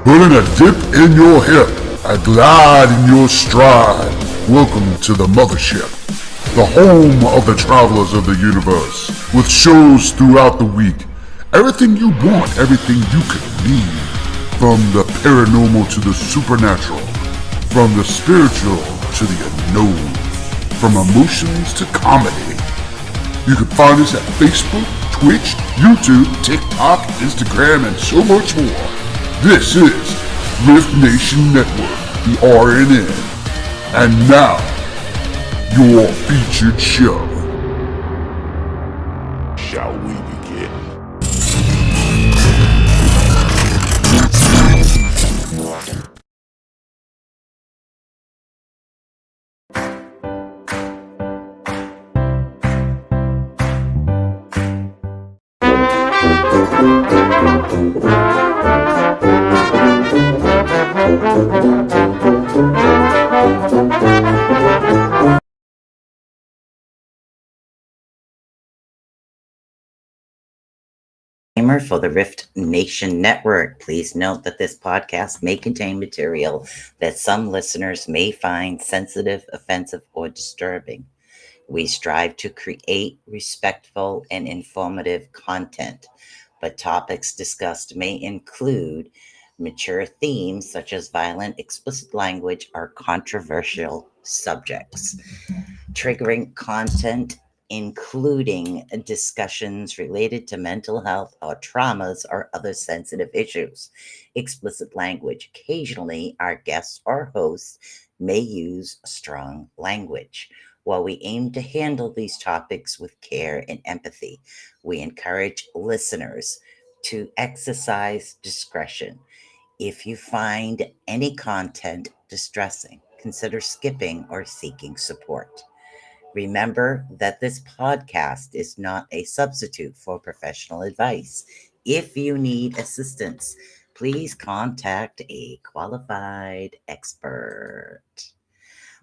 putting a dip in your hip, a glide in your stride. Welcome to the mothership, the home of the travelers of the universe, with shows throughout the week. Everything you want, everything you could need. From the paranormal to the supernatural, from the spiritual to the unknown, from emotions to comedy. You can find us at Facebook, Twitch, YouTube, TikTok, Instagram, and so much more. This is Rift Nation Network, the RNN. And now, your featured show. Shall we begin? For the Rift Nation Network, please note that this podcast may contain material that some listeners may find sensitive, offensive, or disturbing. We strive to create respectful and informative content, but topics discussed may include mature themes such as violent, explicit language or controversial subjects. Triggering content including discussions related to mental health or traumas or other sensitive issues. Explicit language. Occasionally, our guests or hosts may use strong language. While we aim to handle these topics with care and empathy, we encourage listeners to exercise discretion. If you find any content distressing, consider skipping or seeking support. Remember that this podcast is not a substitute for professional advice. If you need assistance, please contact a qualified expert.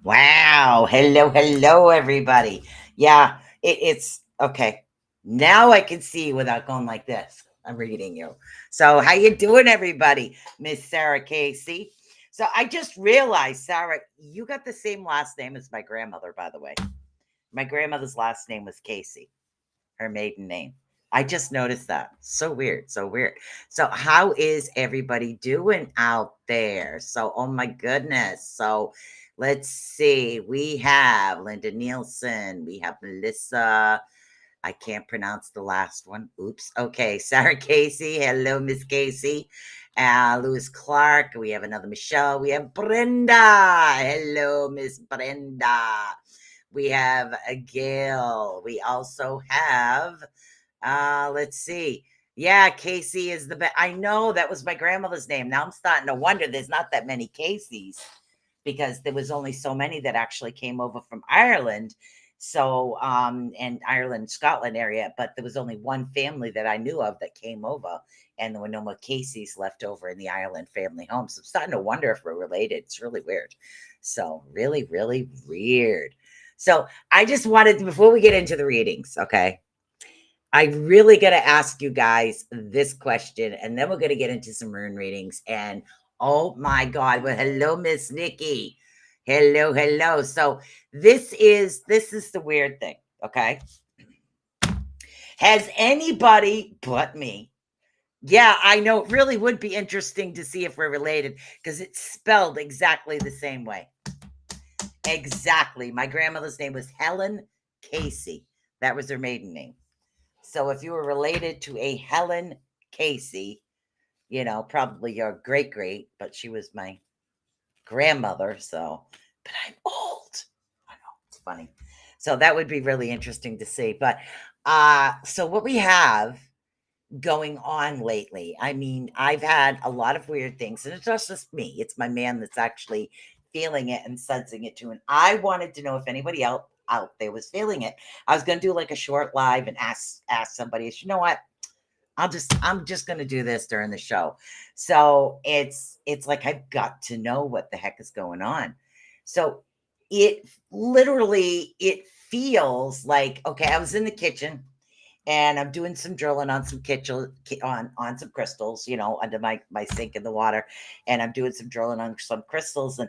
Wow. Hello, everybody. Yeah, it's okay. Now I can see without going like this. I'm reading you. So how you doing, everybody? Miss Sarah Casey. So I just realized, Sarah, you got the same last name as my grandmother, by the way. My grandmother's last name was Casey, her maiden name. I just noticed that. So weird. So how is everybody doing out there? So, oh my goodness. So let's see. We have Linda Nielsen. We have Melissa. I can't pronounce the last one. Oops. Okay. Sarah Casey. Hello, Miss Casey. Lewis Clark. We have another Michelle. We have Brenda. Hello, Miss Brenda. We have a Gail. We also have, let's see. Yeah, Casey is the best. I know that was my grandmother's name. Now I'm starting to wonder there's not that many Caseys because there was only so many that actually came over from Ireland. So, and Ireland, Scotland area, but there was only one family that I knew of that came over and there were no more Caseys left over in the Ireland family home. So I'm starting to wonder if we're related. It's really weird. So really weird. So I just wanted to, before we get into the readings, okay, I really got to ask you guys this question, and then we're going to get into some rune readings. And oh my God, well, hello, Miss Nikki. Hello. So this is the weird thing, okay? Has anybody but me? Yeah, I know. It really would be interesting to see if we're related because it's spelled exactly the same way. Exactly. My grandmother's name was Helen Casey. That was her maiden name. So if you were related to a Helen Casey, you know, probably your great, but she was my grandmother. So, but I'm old. I know, it's funny. So that would be really interesting to see. But so what we have going on lately, I mean, I've had a lot of weird things, and it's not just me. It's my man that's actually feeling it and sensing it too. And I wanted to know if anybody else out there was feeling it. I was going to do like a short live and ask somebody, you know what? I'm just going to do this during the show. So it's like, I've got to know what the heck is going on. So it feels like, okay, I was in the kitchen and I'm doing some drilling on some on some crystals, under my sink in the water, and I'm doing some drilling on some crystals, and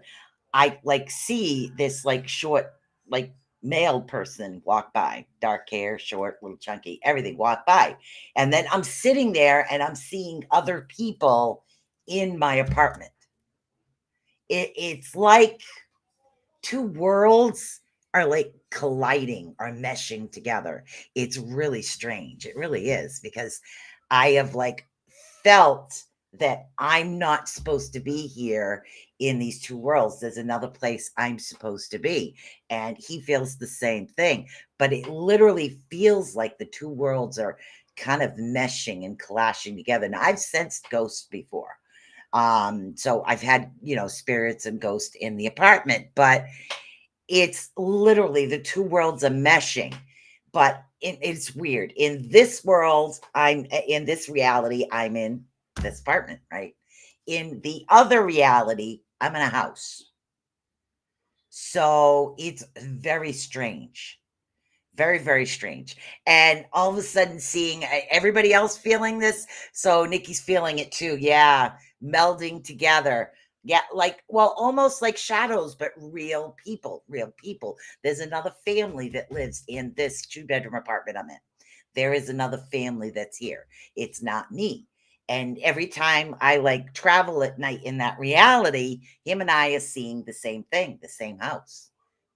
I like see this like short, like male person walk by, dark hair, short, little chunky, everything walk by. And then I'm sitting there and I'm seeing other people in my apartment. It's like two worlds are like colliding or meshing together. It's really strange. It really is, because I have like felt that I'm not supposed to be here in these two worlds. There's another place I'm supposed to be. And he feels the same thing. But it literally feels like the two worlds are kind of meshing and clashing together. Now, I've sensed ghosts before. So I've had, spirits and ghosts in the apartment, but it's literally the two worlds are meshing. But it's weird. In this world, in this reality, I'm in this apartment, right? In the other reality, I'm in a house. So it's very strange. Very, very strange. And all of a sudden seeing everybody else feeling this. So Nikki's feeling it too. Yeah. Melding together. Yeah. Like, well, almost like shadows, but real people, real people. There's another family that lives in this 2-bedroom apartment I'm in. There is another family that's here. It's not me. And every time I like travel at night in that reality, him and I are seeing the same thing, the same house.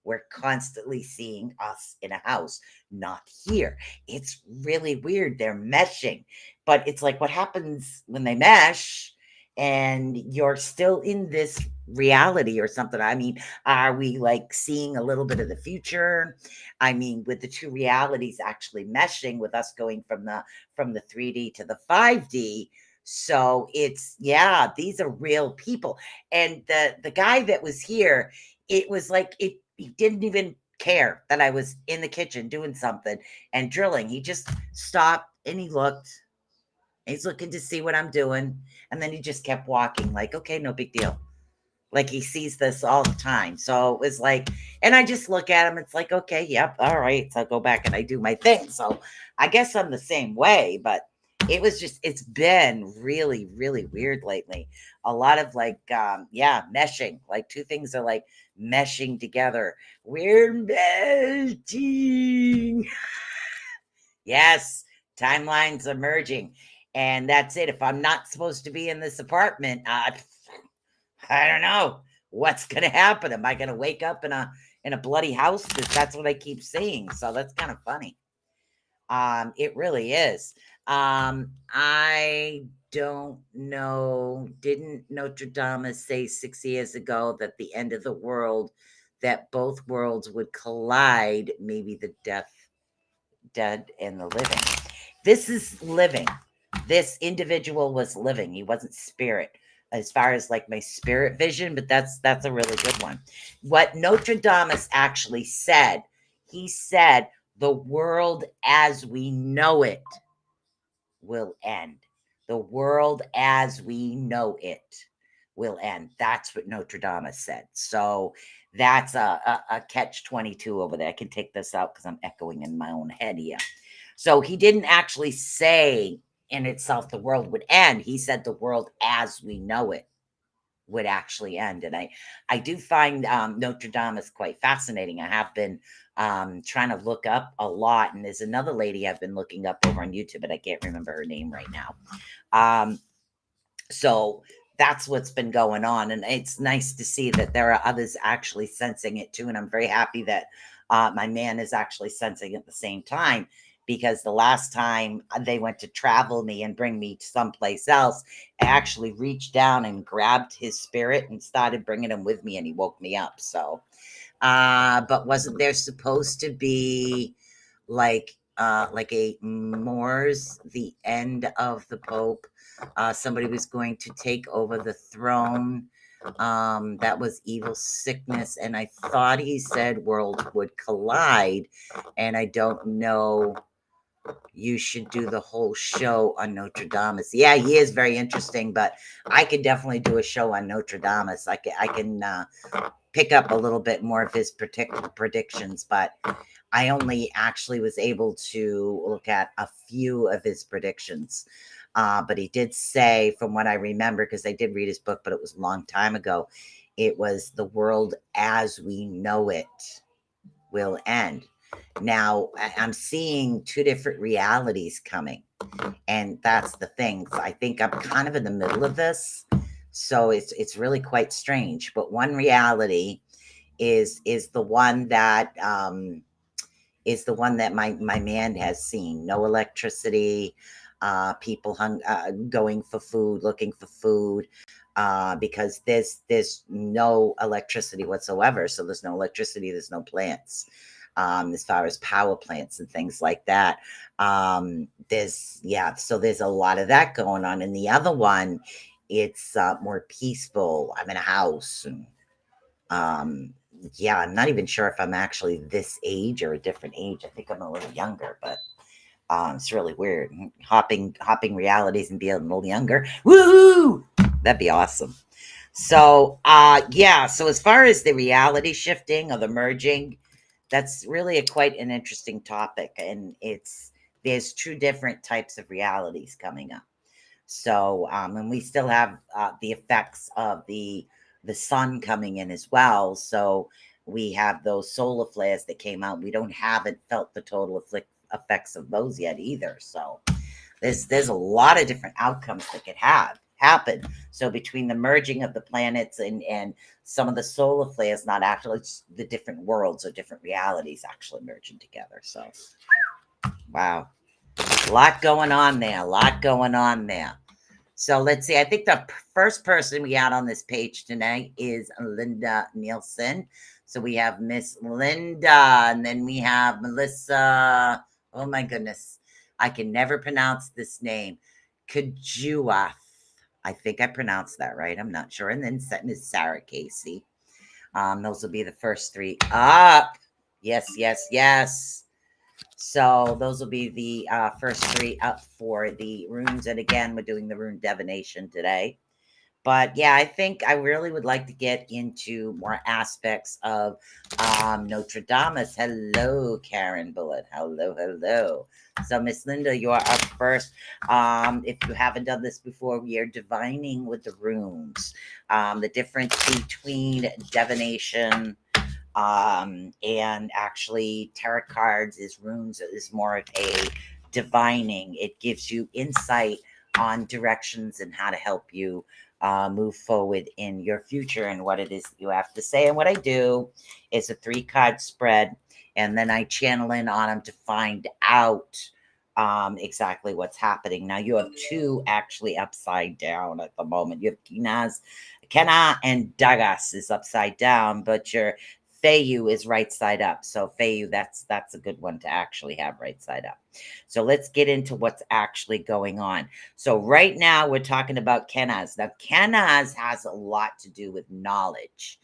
We're constantly seeing us in a house, not here. It's really weird. They're meshing, but it's like what happens when they mesh and you're still in this reality or something. I mean, are we like seeing a little bit of the future? I mean, with the two realities actually meshing, with us going from the 3D to the 5D. So it's, yeah, these are real people. And the guy that was here, it was like he didn't even care that I was in the kitchen doing something and drilling. He just stopped and he looked. He's looking to see what I'm doing. And then he just kept walking, like, okay, no big deal. Like he sees this all the time. So it was like, and I just look at him. It's like, okay, yep, all right. So I'll go back and I do my thing. So I guess I'm the same way, but it's been really, really weird lately. A lot of like, meshing. Like two things are like meshing together. We're meshing. Yes, timelines are merging. And that's it. If I'm not supposed to be in this apartment, I don't know what's going to happen. Am I going to wake up in a bloody house? That's what I keep seeing. So that's kind of funny. It really is. I don't know. Didn't Notre Dame say 6 years ago that the end of the world, that both worlds would collide? Maybe the dead and the living. This is living. This individual was living. He wasn't spirit, as far as like my spirit vision, but that's a really good one. What Notre Dame actually said, he said the world as we know it will end. The world as we know it will end. That's what Notre Dame said. So that's a catch 22 over there. I can take this out because I'm echoing in my own head here. So he didn't actually say in itself the world would end. He said the world as we know it would actually end. And I do find Notre Dame is quite fascinating. I have been trying to look up a lot, and there's another lady I've been looking up over on YouTube, but I can't remember her name right now. So that's what's been going on, and it's nice to see that there are others actually sensing it too. And I'm very happy that my man is actually sensing it at the same time, because the last time they went to travel me and bring me someplace else, I actually reached down and grabbed his spirit and started bringing him with me, and he woke me up. So, but wasn't there supposed to be like a Moors, the end of the Pope? Somebody was going to take over the throne. That was evil sickness, and I thought he said worlds would collide, and I don't know You should do the whole show on Notre Dame. Yeah, he is very interesting, but I could definitely do a show on Notre Dame. I can pick up a little bit more of his predictions, but I only actually was able to look at a few of his predictions. But he did say, from what I remember, because I did read his book, but it was a long time ago, it was the world as we know it will end. Now, I'm seeing two different realities coming, and that's the thing. I think I'm kind of in the middle of this, so it's really quite strange. But one reality is the one that my man has seen. No electricity, people going for food, looking for food, because there's no electricity whatsoever. So there's no electricity, there's no plants. As far as power plants and things like that. So there's a lot of that going on. And the other one, it's more peaceful. I'm in a house, and yeah, I'm not even sure if I'm actually this age or a different age. I think I'm a little younger, but it's really weird. Hopping realities and being a little younger. Woo! That'd be awesome. So yeah, so as far as the reality shifting or the merging, that's really quite an interesting topic. And there's two different types of realities coming up. So, and we still have the effects of the sun coming in as well. So we have those solar flares that came out. We haven't felt the total effects of those yet either. So there's a lot of different outcomes that could happen. So between the merging of the planets and some of the solar flares, not actually, it's the different worlds or different realities actually merging together. So wow. A lot going on there. So let's see. I think the first person we had on this page tonight is Linda Nielsen. So we have Miss Linda, and then we have Melissa. Oh my goodness. I can never pronounce this name. Kajua. I think I pronounced that right. I'm not sure. And then Miss Sarah Casey. Those will be the first three up. Yes. So those will be the first three up for the runes. And again, we're doing the rune divination today. But yeah, I think I really would like to get into more aspects of Notre Dame. Hello, Karen Bullet. Hello. So, Miss Linda, you are up first. If you haven't done this before, we are divining with the runes. The difference between divination and actually tarot cards is runes is more of a divining. It gives you insight on directions and how to help you move forward in your future and what it is you have to say. And what I do is a 3-card spread, and then I channel in on them to find out exactly what's happening. Now you have two actually upside down at the moment. You have Kena and Dagas is upside down, but your Feyu is right side up. So Feyu, that's a good one to actually have right side up. So let's get into what's actually going on. So right now we're talking about Kenaz. Now Kenaz has a lot to do with knowledge,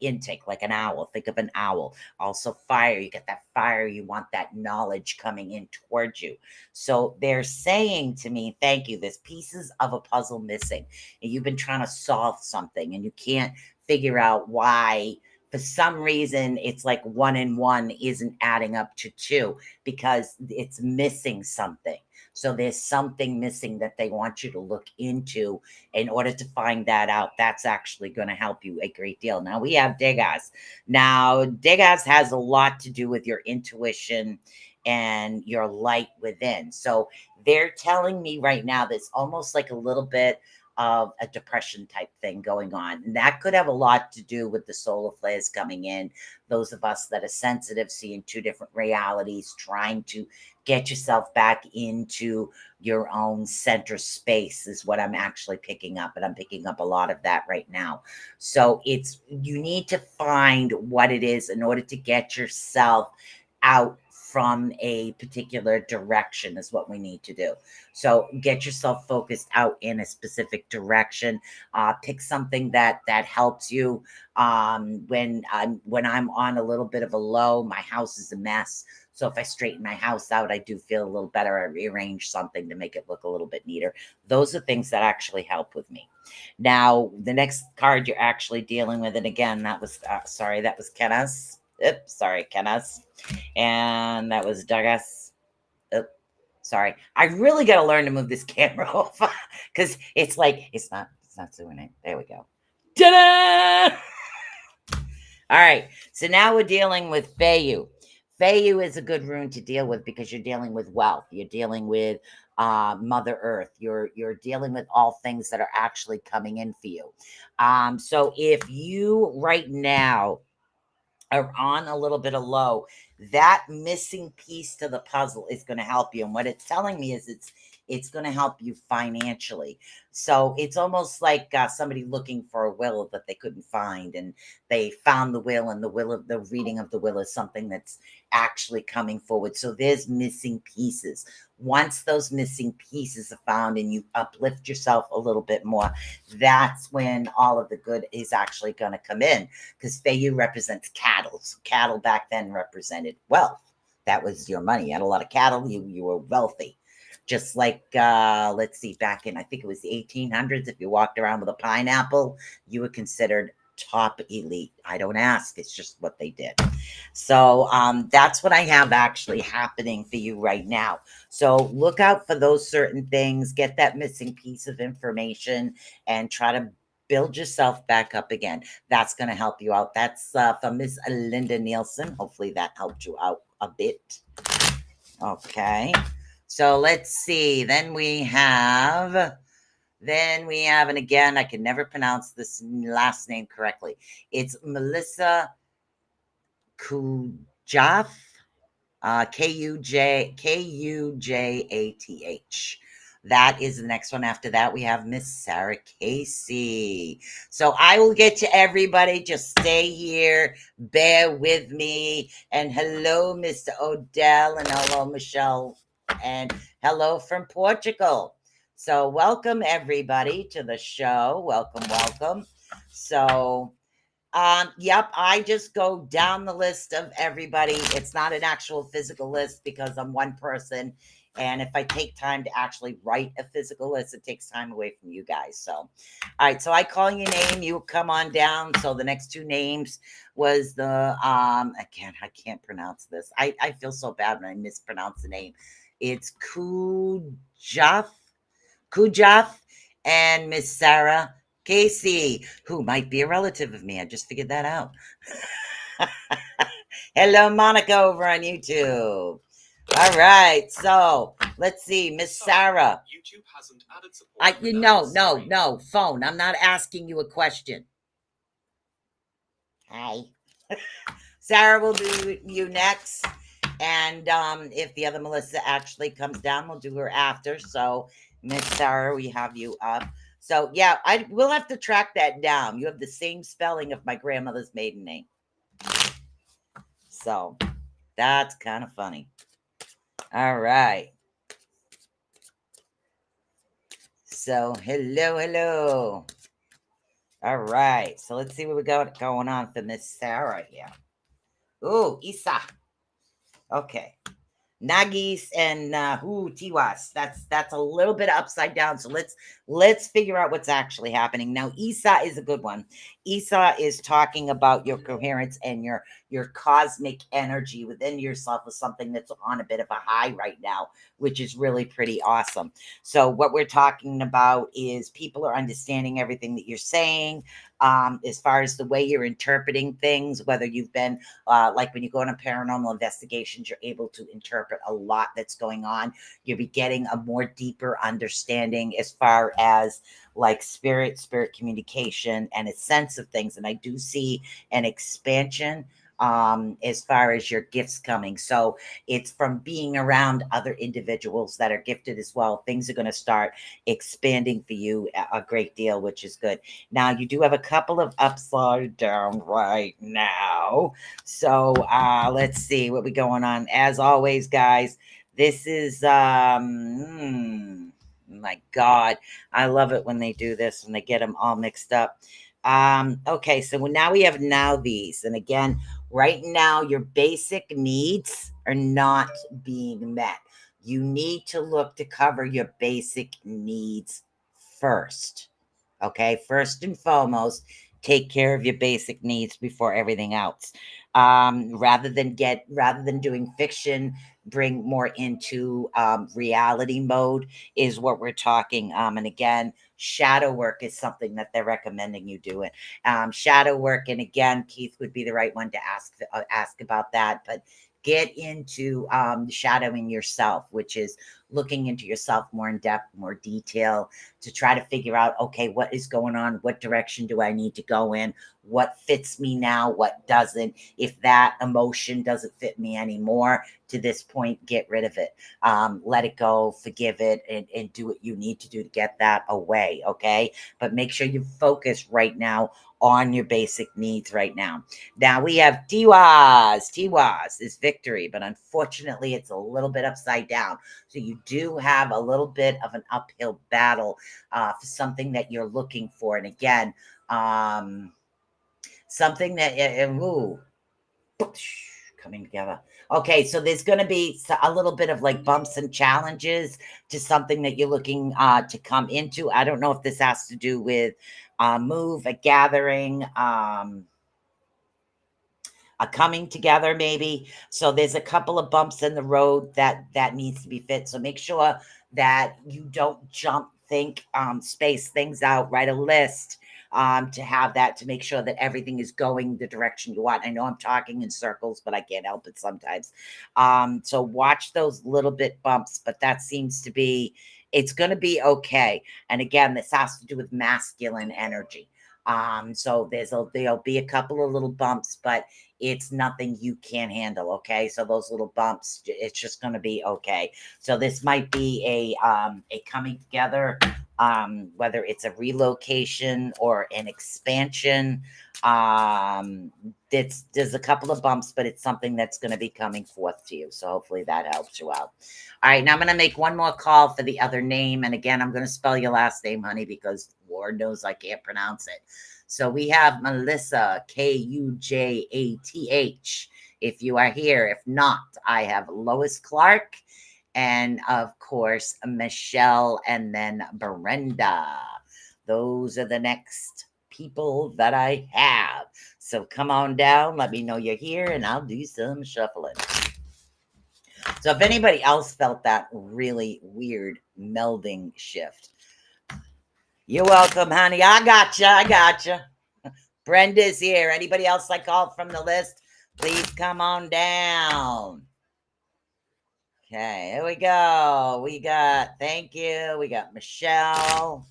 intake, like an owl. Think of an owl. Also fire. You get that fire. You want that knowledge coming in towards you. So they're saying to me, thank you, there's pieces of a puzzle missing. And you've been trying to solve something and you can't figure out why. For some reason, it's like 1 and 1 isn't adding up to 2 because it's missing something. So there's something missing that they want you to look into in order to find that out. That's actually going to help you a great deal. Now we have Degas. Now Degas has a lot to do with your intuition and your light within. So they're telling me right now that's almost like a little bit of a depression type thing going on. And that could have a lot to do with the solar flares coming in. Those of us that are sensitive, seeing two different realities, trying to get yourself back into your own center space is what I'm actually picking up. And I'm picking up a lot of that right now. So you need to find what it is in order to get yourself out from a particular direction is what we need to do. So get yourself focused out in a specific direction. Pick something that helps you. When I'm on a little bit of a low, my house is a mess. So if I straighten my house out, I do feel a little better. I rearrange something to make it look a little bit neater. Those are things that actually help with me. Now, the next card you're actually dealing with, and again, that was, that was Kenneth. Oops, sorry, Kenneth. And that was Douglas. Oops, sorry. I really got to learn to move this camera off because it's not doing it. There we go. Ta-da! All right, so now we're dealing with Feyu. Feyu is a good rune to deal with because you're dealing with wealth. You're dealing with Mother Earth. You're dealing with all things that are actually coming in for you. So if you right now are on a little bit of low, that missing piece to the puzzle is going to help you. And what it's telling me is it's going to help you financially. So it's almost like somebody looking for a will that they couldn't find, and they found the will, and the reading of the will is something that's actually coming forward. So there's missing pieces. Once those missing pieces are found and you uplift yourself a little bit more, that's when all of the good is actually going to come in, because Feyu represents cattle. So cattle back then represented wealth. That was your money. You had a lot of cattle, you were wealthy. Just like, let's see, back in, I think it was the 1800s, if you walked around with a pineapple, you were considered top elite. I don't ask, it's just what they did. So that's what I have actually happening for you right now. So look out for those certain things, get that missing piece of information, and try to build yourself back up again. That's going to help you out. That's from Miss Linda Nielsen. Hopefully that helped you out a bit. Okay. So let's see. Then we have, and again, I can never pronounce this last name correctly. It's Melissa Kujath, Kujath. That is the next one. After that, we have Miss Sarah Casey. So I will get to everybody. Just stay here. Bear with me. And hello, Mr. Odell. And hello, Michelle. And hello from Portugal. So welcome, everybody, to the show. Welcome. So yep, I just go down the list of everybody. It's not an actual physical list because I'm one person. And if I take time to actually write a physical list, it takes time away from you guys. So, all right. So I call your name, you come on down. So the next two names was the, I can't pronounce this. I feel so bad when I mispronounce the name. It's Kujath and Miss Sarah Casey, who might be a relative of me. I just figured that out. Hello, Monica, over on YouTube. All right, so let's see, Miss Sarah. YouTube hasn't added support. No, phone. I'm not asking you a question. Hi. Sarah will do you next. And if the other Melissa actually comes down, we'll do her after. So, Miss Sarah, we have you up. So, yeah, I will have to track that down. You have the same spelling of my grandmother's maiden name. So, that's kind of funny. All right. So, hello. All right. So, let's see what we got going on for Miss Sarah here. Ooh, Isa. Okay. Nagis and Tiwas. That's a little bit upside down. So let's figure out what's actually happening. Now, Isa is a good one. Isa is talking about your coherence and your cosmic energy within yourself is something that's on a bit of a high right now, which is really pretty awesome. So what we're talking about is people are understanding everything that you're saying. As far as the way you're interpreting things, whether you've been like when you go on a paranormal investigations, you're able to interpret a lot that's going on. You'll be getting a more deeper understanding as far as like spirit communication and a sense of things. And I do see an expansion as far as your gifts coming. So it's from being around other individuals that are gifted as well. Things are going to start expanding for you a great deal, which is good. Now you do have a couple of upside down right now. So let's see what we going on. As always, guys, this is my God, I love it when they do this and they get them all mixed up. Okay, so now we have now these, and again, Right now, your basic needs are not being met. You need to look to cover your basic needs first. Okay, first and foremost, take care of your basic needs before everything else. Rather than doing fiction, bring more into reality mode is what we're talking. And again, shadow work is something that they're recommending you do it. Shadow work, and again, Keith would be the right one to ask about that. But get into shadowing yourself, which is looking into yourself more in depth, more detail, to try to figure out, okay, what is going on? What direction do I need to go in? What fits me now? What doesn't? If that emotion doesn't fit me anymore to this point, get rid of it. Let it go, forgive it, and do what you need to do to get that away. Okay. But make sure you focus right now on your basic needs right now. Now we have Tiwaz. Tiwaz is victory, but unfortunately it's a little bit upside down. So you do have a little bit of an uphill battle for something that you're looking for. And again, something that, ooh, coming together. Okay, so there's going to be a little bit of like bumps and challenges to something that you're looking to come into. I don't know if this has to do with a move, a gathering, a coming together maybe. So there's a couple of bumps in the road that needs to be fit. So make sure that you don't space things out, write a list to have that, to make sure that everything is going the direction you want. I know I'm talking in circles, but I can't help it sometimes. So watch those little bit bumps, but that seems to be, it's going to be okay. And again, this has to do with masculine energy. So there'll be a couple of little bumps, but it's nothing you can't handle. Okay. So those little bumps, it's just going to be okay. So this might be a coming together, whether it's a relocation or an expansion. There's a couple of bumps, but it's something that's going to be coming forth to you. So hopefully that helps you out. All right. Now I'm going to make one more call for the other name. And again, I'm going to spell your last name, honey, because Lord knows I can't pronounce it. So we have Melissa, Kujath, if you are here. If not, I have Lois Clark, and of course, Michelle, and then Brenda. Those are the next people that I have. So come on down, let me know you're here, and I'll do some shuffling. So if anybody else felt that really weird melding shift, you're welcome, honey. I gotcha. Brenda's here. Anybody else I called from the list, please come on down. Okay, here we go. Thank you. We got Michelle.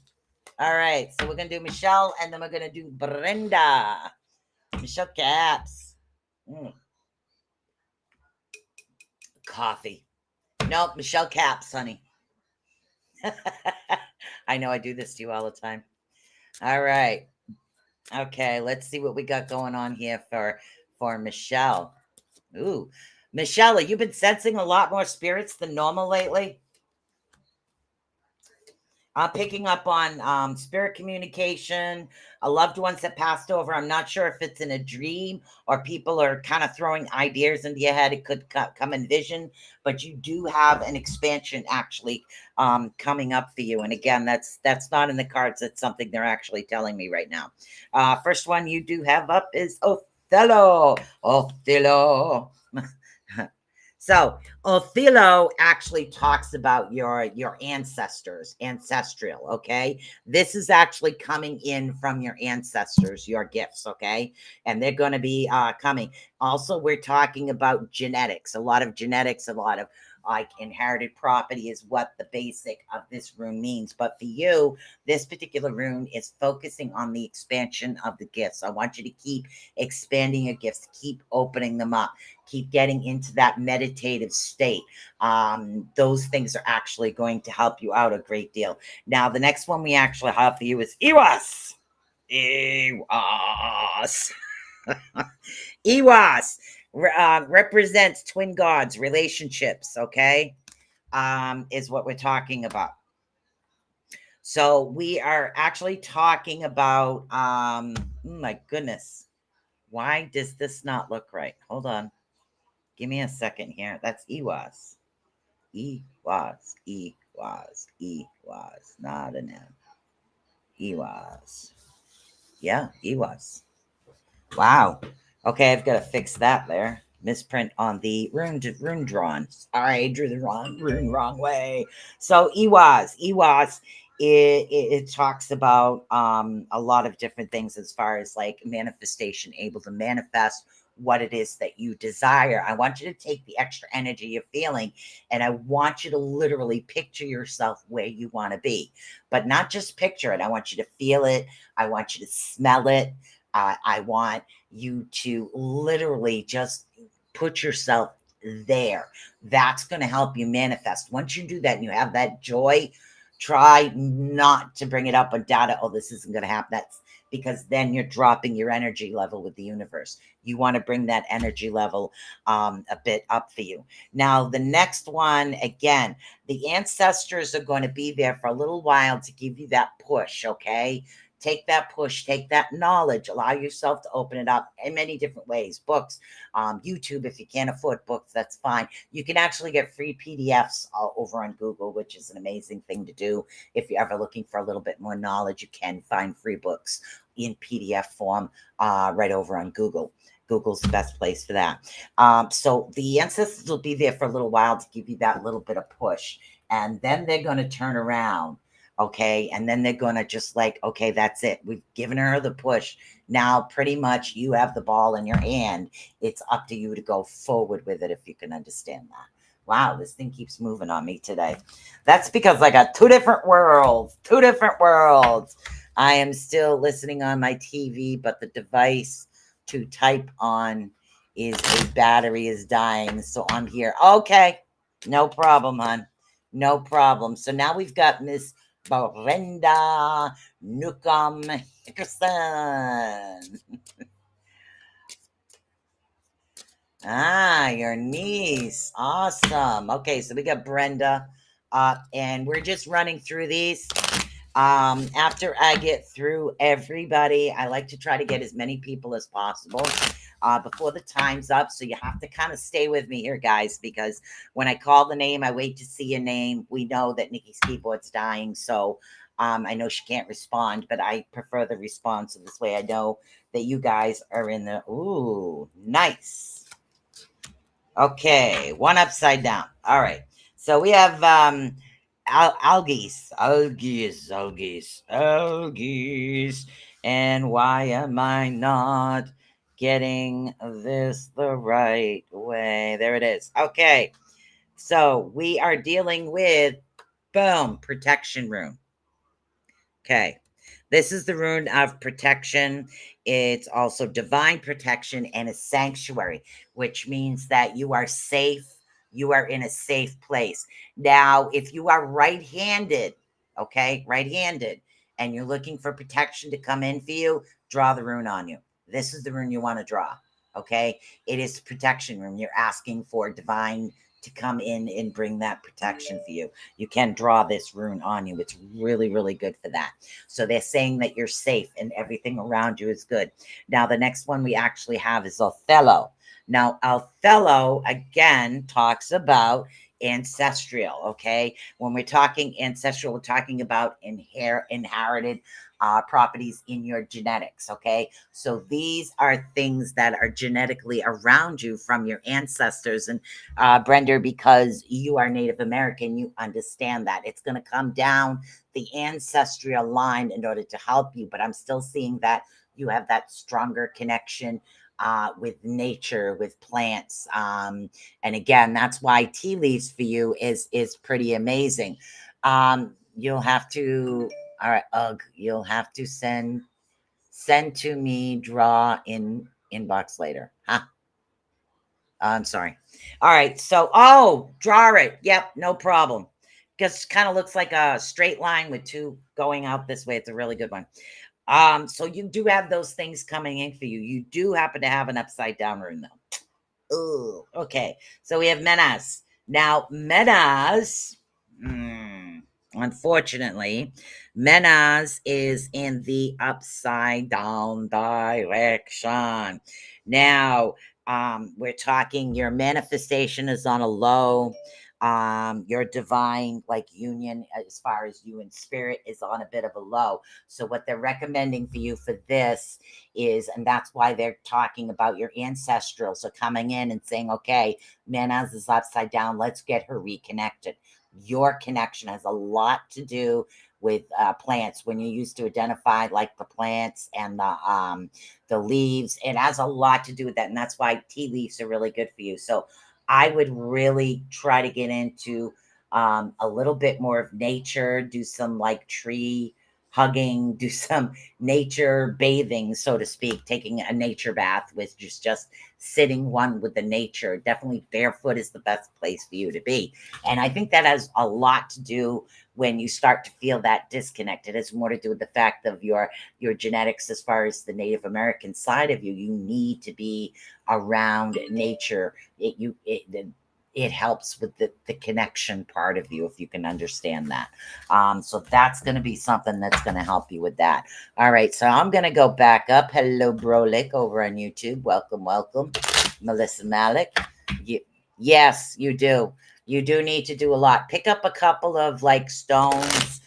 All right, so we're going to do Michelle, and then we're going to do Brenda. Michelle Caps. Coffee. Nope, Michelle Caps, honey. I know I do this to you all the time. All right. Okay, let's see what we got going on here for Michelle. Ooh, Michelle, you've been sensing a lot more spirits than normal lately. I'm picking up on spirit communication, loved ones that passed over. I'm not sure if it's in a dream or people are kind of throwing ideas into your head. It could come in vision, but you do have an expansion actually coming up for you. And again, that's not in the cards. That's something they're actually telling me right now. First one you do have up is Othello. Othello. So Othello actually talks about your ancestors, ancestral. Okay. This is actually coming in from your ancestors, your gifts. Okay. And they're going to be coming. Also, we're talking about genetics, a lot of genetics, a lot of like inherited property is what the basic of this rune means. But for you, this particular rune is focusing on the expansion of the gifts. I want you to keep expanding your gifts, keep opening them up, keep getting into that meditative state. Those things are actually going to help you out a great deal. Now, the next one we actually have for you is Ewas. Ewas. Ewas represents twin gods, relationships, okay? Is what we're talking about. So we are actually talking about, my goodness. Why does this not look right? Hold on. Give me a second here. That's Ewas. Ewas. Ewas. Ewas. Not an M. Ewas. Yeah, Ewas. Wow. Okay, I've got to fix that there. Misprint on the rune drawn. Sorry, I drew the rune wrong way. So Ewas, it talks about a lot of different things as far as like manifestation, able to manifest what it is that you desire. I want you to take the extra energy you're feeling and I want you to literally picture yourself where you want to be, but not just picture it. I want you to feel it. I want you to smell it. I want you to literally just put yourself there. That's going to help you manifest. Once you do that and you have that joy, try not to bring it up on data. Oh, this isn't going to happen. That's because then you're dropping your energy level with the universe. You want to bring that energy level a bit up for you. Now, the next one, again, the ancestors are going to be there for a little while to give you that push, okay? Take that push, take that knowledge, allow yourself to open it up in many different ways. Books, YouTube, if you can't afford books, that's fine. You can actually get free PDFs over on Google, which is an amazing thing to do. If you're ever looking for a little bit more knowledge, you can find free books in PDF form right over on Google. Google's the best place for that. So the ancestors will be there for a little while to give you that little bit of push. And then they're going to turn around. Okay. And then they're going to just like, okay, that's it. We've given her the push. Now, pretty much you have the ball in your hand. It's up to you to go forward with it, if you can understand that. Wow, this thing keeps moving on me today. That's because I got two different worlds. I am still listening on my TV, but the device to type on is a battery is dying. So I'm here. Okay. No problem, hon. No problem. So now we've got Miss Brenda Newcomb Hickerson. Your niece. Awesome. Okay, so we got Brenda. And we're just running through these. After I get through everybody, I like to try to get as many people as possible before the time's up. So you have to kind of stay with me here, guys, because when I call the name, I wait to see a name. We know that Nikki's keyboard's dying, so I know she can't respond, but I prefer the response. So this way I know that you guys are in the, ooh, nice. Okay, one upside down. All right. So we have algies. And why am I not getting this the right way? There it is. Okay. So we are dealing with, boom, protection rune. Okay. This is the rune of protection. It's also divine protection and a sanctuary, which means that you are safe. You are in a safe place. Now, if you are right-handed, okay, right-handed, and you're looking for protection to come in for you, draw the rune on you. This is the rune you want to draw, okay? It is protection rune. You're asking for divine to come in and bring that protection for you. You can draw this rune on you. It's really, really good for that. So they're saying that you're safe and everything around you is good. Now, the next one we actually have is Othello. Now, Othello, again, talks about ancestral, okay? When we're talking ancestral, we're talking about inherited properties in your genetics, okay? So these are things that are genetically around you from your ancestors. And Brenda, because you are Native American, you understand that. It's going to come down the ancestral line in order to help you, but I'm still seeing that you have that stronger connection with nature, with plants. And again, that's why tea leaves for you is pretty amazing. You'll have to, all right, you'll have to send to me, draw in inbox later. Huh? I'm sorry. All right. So, draw it. Yep. No problem. Because it kind of looks like a straight line with two going out this way. It's a really good one. So you do have those things coming in for you. You do happen to have an upside down rune though. Ooh, okay. So we have Menas. Now, Menas. Unfortunately, Menaz is in the upside down direction. Now, we're talking your manifestation is on a low. Your divine like union as far as you and spirit is on a bit of a low. So what they're recommending for you for this is, and that's why they're talking about your ancestral. So coming in and saying, okay, Menaz is upside down. Let's get her reconnected. Your connection has a lot to do with plants. When you used to identify like the plants and the leaves, it has a lot to do with that, and that's why tea leaves are really good for you. So I would really try to get into a little bit more of nature, do some like tree hugging, do some nature bathing, so to speak, taking a nature bath, which is just sitting one with the nature. Definitely barefoot is the best place for you to be. And I think that has a lot to do when you start to feel that disconnect. It has more to do with the fact of your genetics as far as the Native American side of you. You need to be around nature. It helps with the connection part of you, if you can understand that. So that's going to be something that's going to help you with that. All right, so I'm going to go back up. Hello, Brolick over on YouTube. Welcome, welcome. Melissa Malik. Yes, you do. You do need to do a lot. Pick up a couple of like stones,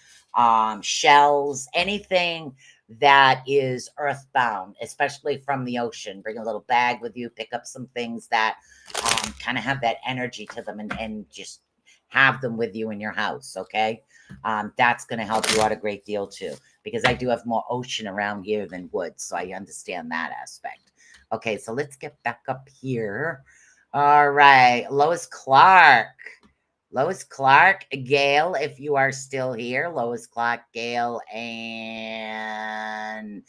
shells, anything that is earthbound, especially from the ocean. Bring a little bag with you. Pick up some things that kind of have that energy to them, and just have them with you in your house. Okay. That's going to help you out a great deal too, because I do have more ocean around here than woods. So I understand that aspect. Okay. So let's get back up here. All right. Lois Clark. Lois Clark, Gail, if you are still here. Lois Clark, Gail, and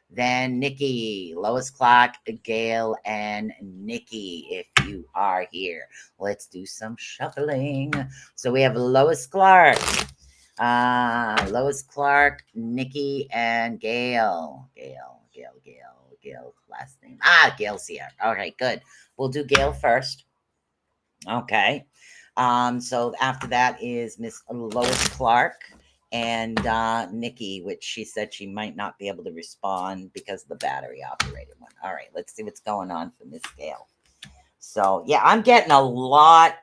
then Nikki. Lois Clark, Gail, and Nikki, if you are here. Let's do some shuffling. So we have Lois Clark. Lois Clark, Nikki, and Gail. Gail, last name. Gail's here. All right, good. We'll do Gail first. Okay. So after that is Miss Lois Clark and Nikki, which she said she might not be able to respond because of the battery operated one. All right, let's see what's going on for Miss Gail. So yeah, I'm getting a lot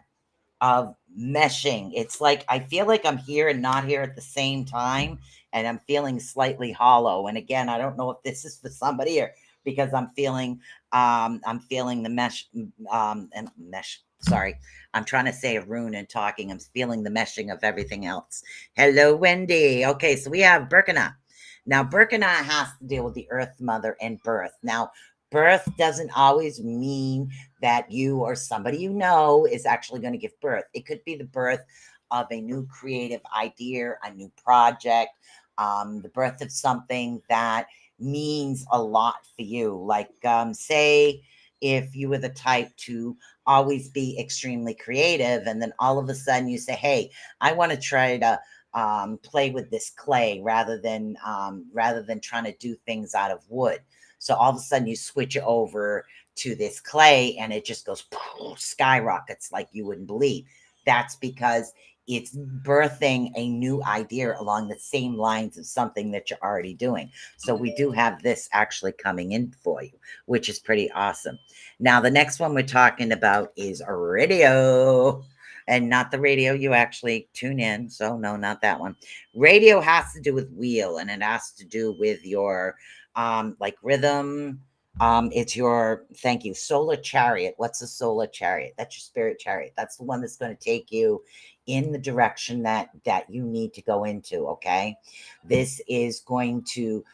of meshing. It's like I feel like I'm here and not here at the same time, and I'm feeling slightly hollow. And again, I don't know if this is for somebody or because I'm feeling the mesh and mesh. Sorry, I'm trying to say a rune and talking. I'm feeling the meshing of everything else. Hello, Wendy. Okay, so we have Birkenau. Now, Birkenau has to deal with the Earth Mother and birth. Now, birth doesn't always mean that you or somebody you know is actually going to give birth. It could be the birth of a new creative idea, a new project, the birth of something that means a lot for you. Like, say, if you were the type to always be extremely creative, and then all of a sudden you say, "Hey, I want to try to play with this clay rather than trying to do things out of wood." So all of a sudden you switch it over to this clay and it just goes skyrockets like you wouldn't believe. That's because it's birthing a new idea along the same lines of something that you're already doing. So we do have this actually coming in for you, which is pretty awesome. Now, the next one we're talking about is radio, and not the radio you actually tune in. So no, not that one. Radio has to do with wheel, and it has to do with your like rhythm. It's your, thank you, solar chariot. What's a solar chariot? That's your spirit chariot. That's the one that's going to take you in the direction that you need to go into. Okay, this is going to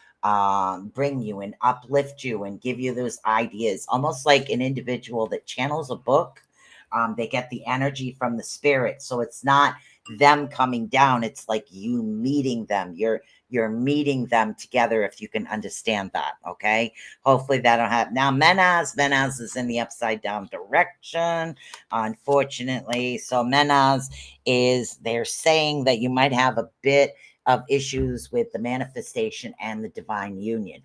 bring you and uplift you and give you those ideas, almost like an individual that channels a book. They get the energy from the spirit, so it's not them coming down. It's like you meeting them. You're meeting them together, if you can understand that. Okay. Hopefully that'll happen. Now, Menaz is in the upside down direction, unfortunately. So Menaz is, they're saying that you might have a bit of issues with the manifestation and the divine union.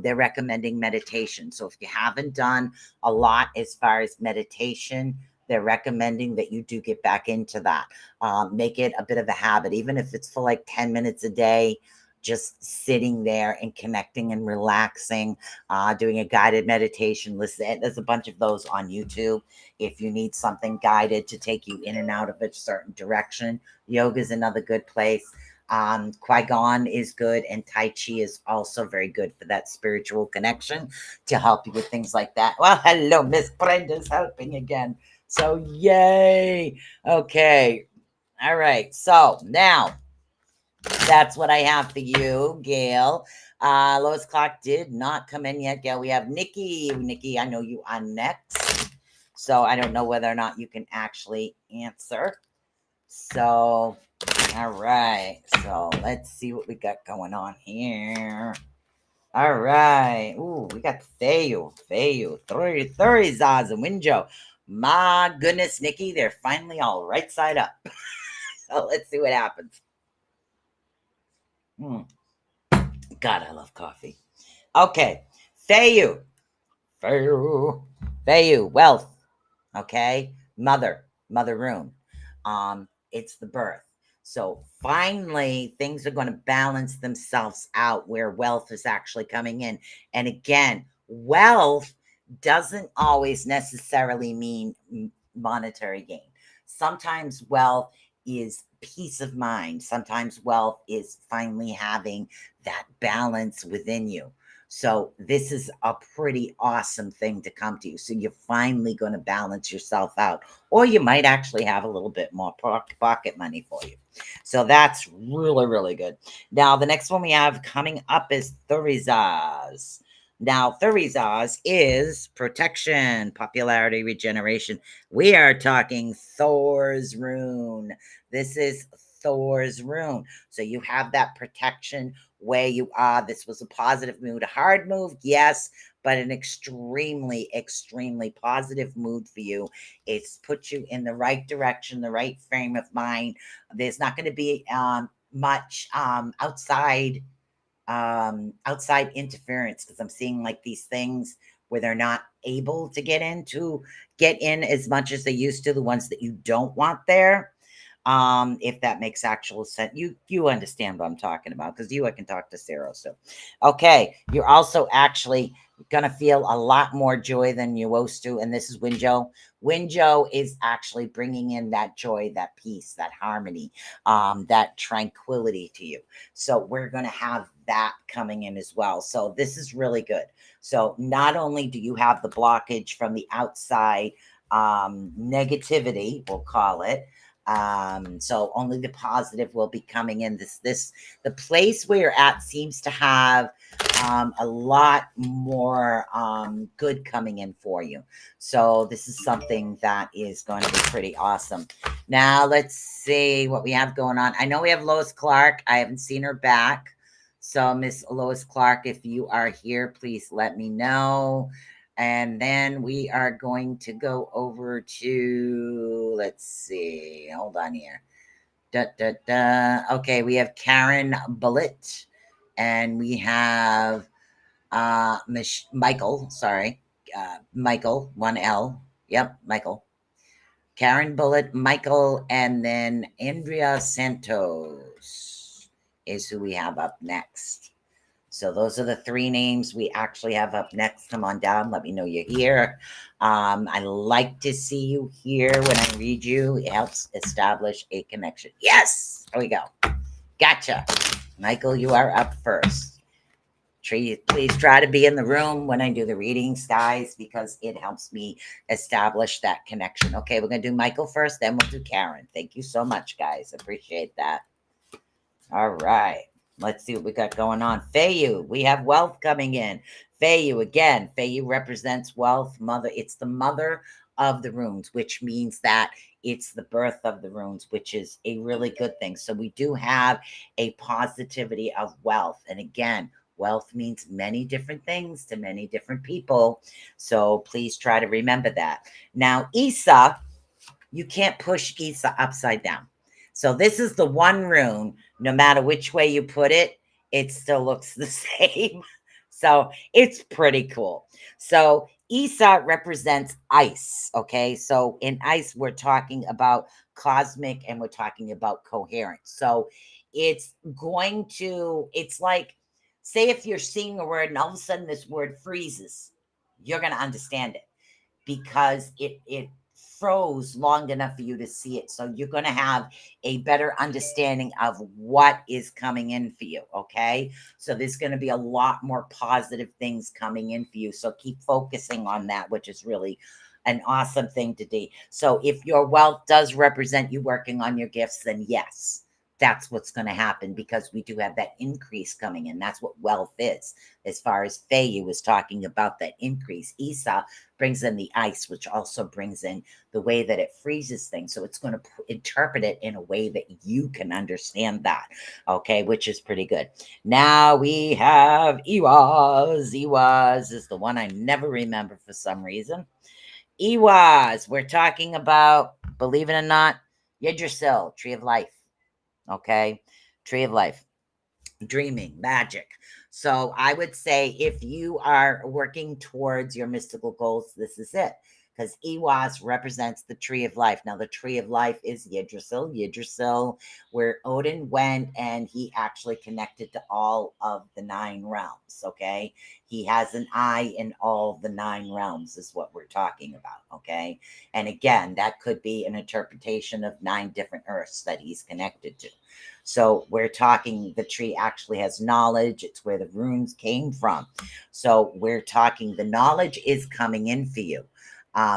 They're recommending meditation. So if you haven't done a lot as far as meditation, they're recommending that you do get back into that. Make it a bit of a habit, even if it's for like 10 minutes a day, just sitting there and connecting and relaxing, doing a guided meditation. Listen, there's a bunch of those on YouTube. If you need something guided to take you in and out of a certain direction, yoga is another good place. Qui-Gon is good, and Tai Chi is also very good for that spiritual connection to help you with things like that. Well, hello, Miss Brenda's helping again. So yay. Okay. All right. So now that's what I have for you, Gail. Lois Clark did not come in yet, Gail. We have Nikki. Nikki, I know you are next. So I don't know whether or not you can actually answer. So, all right. So let's see what we got going on here. All right. Ooh, we got Thayu. 30 Zaz and Winjo. My goodness, Nikki, they're finally all right side up. So let's see what happens. God, I love coffee. Okay. Thayu. Wealth. Okay. Mother Rune. It's the birth. So finally, things are going to balance themselves out where wealth is actually coming in. And again, wealth doesn't always necessarily mean monetary gain. Sometimes wealth is peace of mind. Sometimes wealth is finally having that balance within you. So this is a pretty awesome thing to come to you. So you're finally going to balance yourself out, or you might actually have a little bit more pocket money for you. So that's really, really good. Now, the next one we have coming up is Thurizaz. Now, Thurizaz is protection, popularity, regeneration. We are talking Thor's rune. This is Thor's rune. So you have that protection where you are. This was a positive mood, a hard move, yes, but an extremely, extremely positive mood for you. It's put you in the right direction, the right frame of mind. There's not going to be much outside interference, because I'm seeing like these things where they're not able to get in as much as they used to, the ones that you don't want there. If that makes actual sense. You understand what I'm talking about, because I can talk to Sarah. So okay, you're also actually gonna feel a lot more joy than you used to, and this is Winjo. Winjo is actually bringing in that joy, that peace, that harmony, that tranquility to you. So we're gonna have that coming in as well. So this is really good. So not only do you have the blockage from the outside, negativity, we'll call it, so only the positive will be coming in. The place where you're at seems to have a lot more good coming in for you. So this is something that is going to be pretty awesome. Now let's see what we have going on. I know we have Lois Clark. I haven't seen her back. So Miss Lois Clark, if you are here, please let me know. And then we are going to go over to, let's see, hold on here. Okay, we have Karen Bullitt, and we have Michael, Michael, 1L. Yep, Michael. Karen Bullitt, Michael, and then Andrea Santos is who we have up next. So those are the three names we actually have up next. Come on down. Let me know you're here. I like to see you here when I read you. It helps establish a connection. Yes. There we go. Gotcha. Michael, you are up first. Please try to be in the room when I do the readings, guys, because it helps me establish that connection. Okay, we're going to do Michael first, then we'll do Karen. Thank you so much, guys. Appreciate that. All right. Let's see what we got going on. Fayu, we have wealth coming in. Fayu, again, Fayu represents wealth, mother. It's the mother of the runes, which means that it's the birth of the runes, which is a really good thing. So we do have a positivity of wealth. And again, wealth means many different things to many different people. So please try to remember that. Now, Isa, you can't push Isa upside down. So this is the one rune, no matter which way you put it, it still looks the same. So it's pretty cool. So Isa represents ice. Okay. So in ice, we're talking about cosmic and we're talking about coherence. So it's like, say if you're seeing a word and all of a sudden this word freezes, you're going to understand it because it froze long enough for you to see it. So you're going to have a better understanding of what is coming in for you. Okay. So there's going to be a lot more positive things coming in for you. So keep focusing on that, which is really an awesome thing to do. So if your wealth does represent you working on your gifts, then yes, that's what's going to happen because we do have that increase coming in. That's what wealth is. As far as Freyr was talking about that increase, Isa brings in the ice, which also brings in the way that it freezes things. So it's going to interpret it in a way that you can understand that. Okay, which is pretty good. Now we have Iwas. Iwas is the one I never remember for some reason. Iwas, we're talking about, believe it or not, Yggdrasil, Tree of Life. Okay, Tree of Life, dreaming, magic. So I would say if you are working towards your mystical goals, this is it. Because Iwas represents the tree of life. Now, the tree of life is Yggdrasil. Yggdrasil, where Odin went and he actually connected to all of the 9 realms. Okay. He has an eye in all the 9 realms, is what we're talking about. Okay. And again, that could be an interpretation of 9 different earths that he's connected to. So we're talking the tree actually has knowledge. It's where the runes came from. So we're talking the knowledge is coming in for you.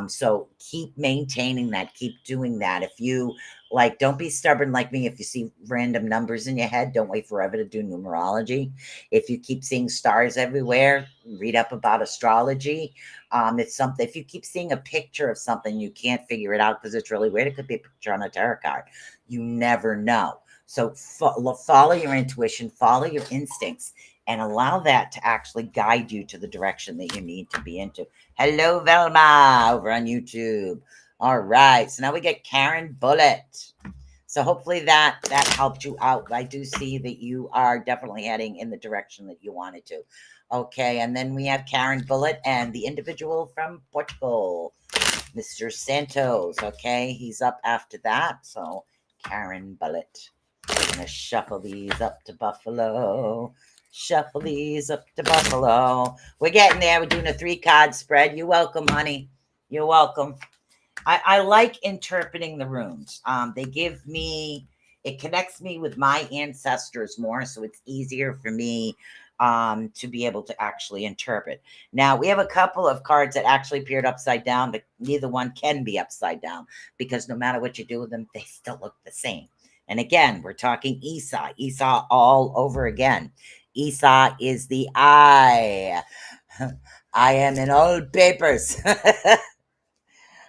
So keep maintaining that, keep doing that. If you like, don't be stubborn like me. If you see random numbers in your head, don't wait forever to do numerology. If you keep seeing stars everywhere, read up about astrology. If you keep seeing a picture of something, you can't figure it out because it's really weird. It could be a picture on a tarot card. You never know. So follow your intuition, follow your instincts, and allow that to actually guide you to the direction that you need to be into. Hello, Velma, over on YouTube. All right. So now we get Karen Bullet. So hopefully that helped you out. I do see that you are definitely heading in the direction that you wanted to. Okay. And then we have Karen Bullet and the individual from Portugal, Mr. Santos. Okay. He's up after that. So Karen Bullet. We're going to shuffle these up to Buffalo. Shuffle these up to Buffalo. We're getting there. We're doing a 3-card spread. You're welcome, honey. You're welcome. I like interpreting the runes. It connects me with my ancestors more, so it's easier for me to be able to actually interpret. Now, we have a couple of cards that actually appeared upside down, but neither one can be upside down because no matter what you do with them, they still look the same. And again, we're talking Esau all over again. Esau is the I. I am in old papers.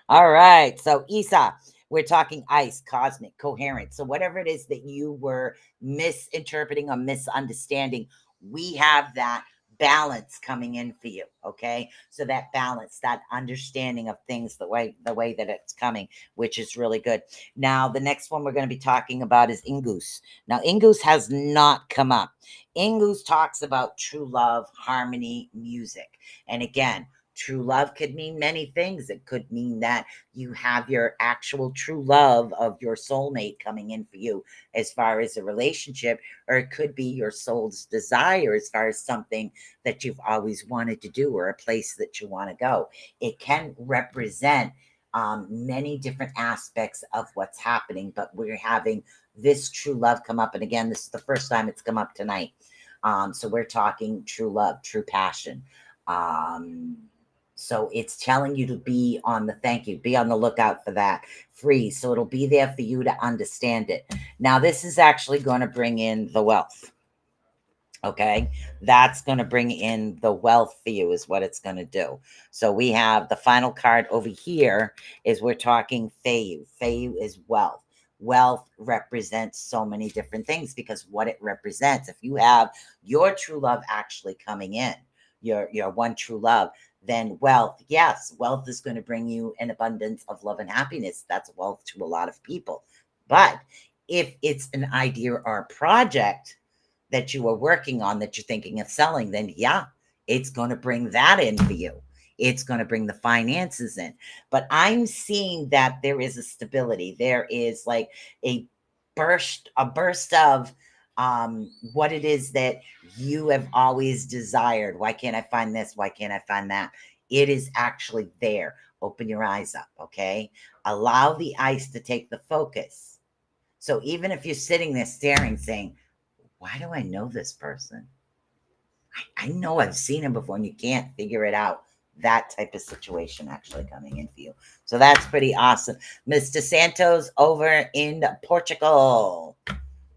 All right. So Esau, we're talking ice, cosmic, coherent. So whatever it is that you were misinterpreting or misunderstanding, we have that balance coming in for you. Okay. So that balance, that understanding of things the way that it's coming, which is really good. Now, the next one we're going to be talking about is Ingus. Now, Ingus has not come up. Ingus talks about true love, harmony, music. And again, true love could mean many things. It could mean that you have your actual true love of your soulmate coming in for you as far as a relationship, or it could be your soul's desire as far as something that you've always wanted to do or a place that you want to go. It can represent many different aspects of what's happening, but we're having this true love come up. And again, this is the first time it's come up tonight. So we're talking true love, true passion. So it's telling you to be on the lookout for that freeze. So it'll be there for you to understand it. Now, this is actually going to bring in the wealth. Okay. That's going to bring in the wealth for you is what it's going to do. So we have the final card over here is we're talking Fayu. Fayu is wealth. Wealth represents so many different things because what it represents, if you have your true love actually coming in, your one true love, then wealth, yes, wealth is going to bring you an abundance of love and happiness. That's wealth to a lot of people. But if it's an idea or a project that you are working on that you're thinking of selling, then yeah, it's going to bring that in for you. it's going to bring the finances in. But I'm seeing that there is a stability. There is like a burst of what it is that you have always desired. Why can't I find this? Why can't I find that? It is actually there. Open your eyes up, okay? Allow the eyes to take the focus. So even if you're sitting there staring, saying, why do I know this person? I know I've seen him before, and you can't figure it out. That type of situation actually coming in for you. So that's pretty awesome. Mr. Santos over in Portugal.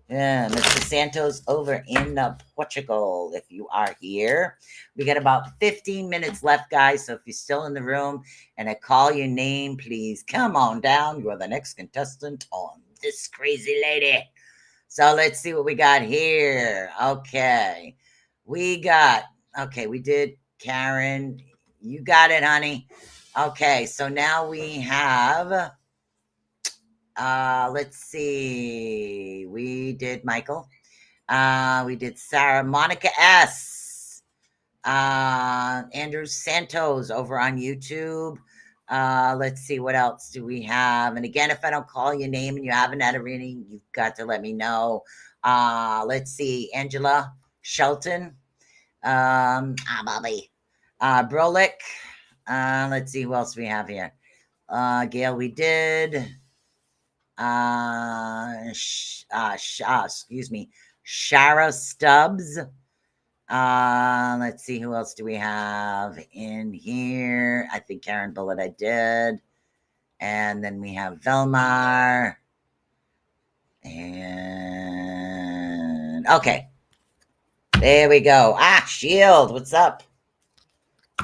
Yeah, Mr. Santos over in Portugal, if you are here. We got about 15 minutes left, guys. So if you're still in the room and I call your name, please come on down. You are the next contestant on This Crazy Lady. So let's see what we got here. Okay. We did Karen. You got it, honey. Okay, so now we have, let's see. We did Michael. We did Sarah. Monica S. Andrew Santos over on YouTube. Let's see, what else do we have? And again, if I don't call your name and you haven't had a reading, you've got to let me know. Let's see, Angela Shelton. Bobby. Brolick. Let's see who else we have here. Gail, we did. Excuse me. Shara Stubbs. Let's see, who else do we have in here? I think Karen Bullitt I did. And then we have Velmar. And okay. There we go. Shield, what's up?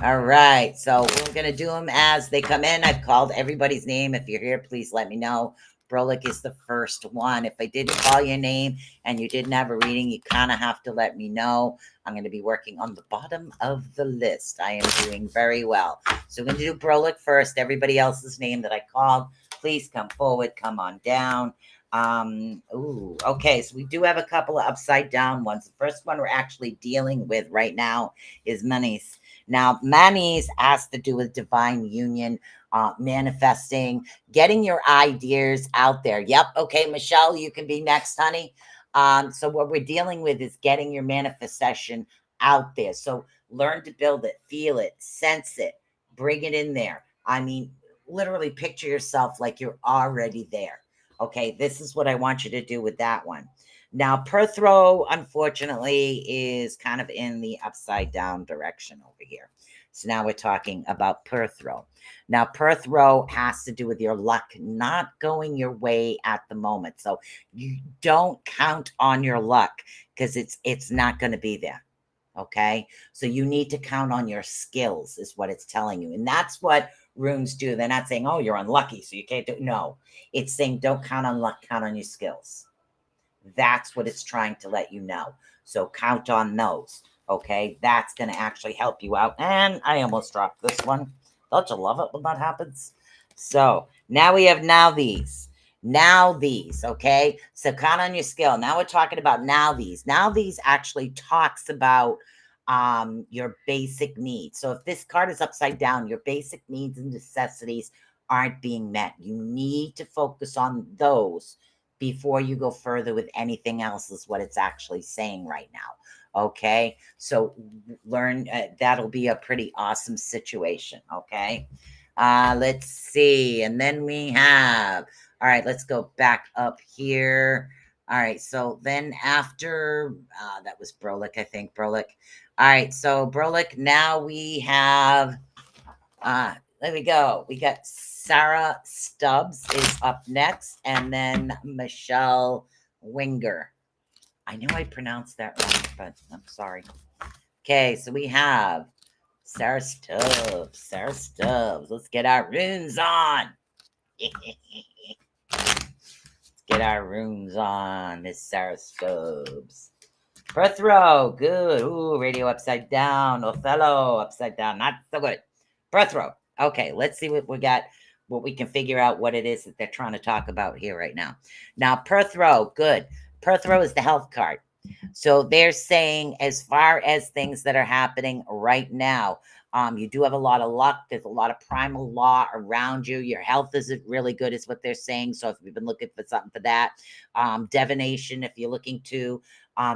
All right, so we're going to do them as they come in. I've called everybody's name. If you're here, please let me know. Brolick is the first one. If I didn't call your name and you didn't have a reading, you kind of have to let me know. I'm going to be working on the bottom of the list. I am doing very well. So we're going to do Brolick first. Everybody else's name that I called, please come forward. Come on down. Okay, so we do have a couple of upside down ones. The first one we're actually dealing with right now is Manis. Now, Manis has to do with divine union, manifesting, getting your ideas out there. Yep. Okay, Michelle, you can be next, honey. So what we're dealing with is getting your manifestation out there. So learn to build it, feel it, sense it, bring it in there. I mean, literally picture yourself like you're already there. Okay, this is what I want you to do with that one. Now, Perthrow, unfortunately, is kind of in the upside down direction over here. So now we're talking about Perthrow. Now, Perthrow has to do with your luck not going your way at the moment. So you don't count on your luck because it's not going to be there. Okay, so you need to count on your skills is what it's telling you. And that's what runes do. They're not saying, oh, you're unlucky, so you can't do it. No, it's saying don't count on luck, count on your skills. That's what it's trying to let you know. So count on those. Okay, that's going to actually help you out. And I almost dropped this one. Don't you love it when that happens? So now we have now these. Now these, okay? So count on your skill. Now we're talking about now these. Now these actually talks about your basic needs. So if this card is upside down, your basic needs and necessities aren't being met. You need to focus on those before you go further with anything else is what it's actually saying right now. Okay, so learn that'll be a pretty awesome situation. Okay, let's see. And then we have, all right, let's go back up here. All right, so then after that was Brolick, I think. Brolick. All right, so Brolick, now we have there we go. We got Sarah Stubbs is up next, and then Michelle Winger. I know I pronounced that wrong, but I'm sorry. Okay, so we have Sarah Stubbs. Sarah Stubbs. Let's get our runes on. Let's get our runes on, Miss Sarah Stubbs. Perthrow, good. Ooh, radio upside down. Othello upside down. Not so good. Perthrow. Okay, let's see what we got, what we can figure out what it is that they're trying to talk about here right now. Now, Perthrow, good. Perthrow is the health card. So they're saying, as far as things that are happening right now, you do have a lot of luck. There's a lot of primal law around you. Your health isn't really good, is what they're saying. So if you've been looking for something for that, divination, if you're looking to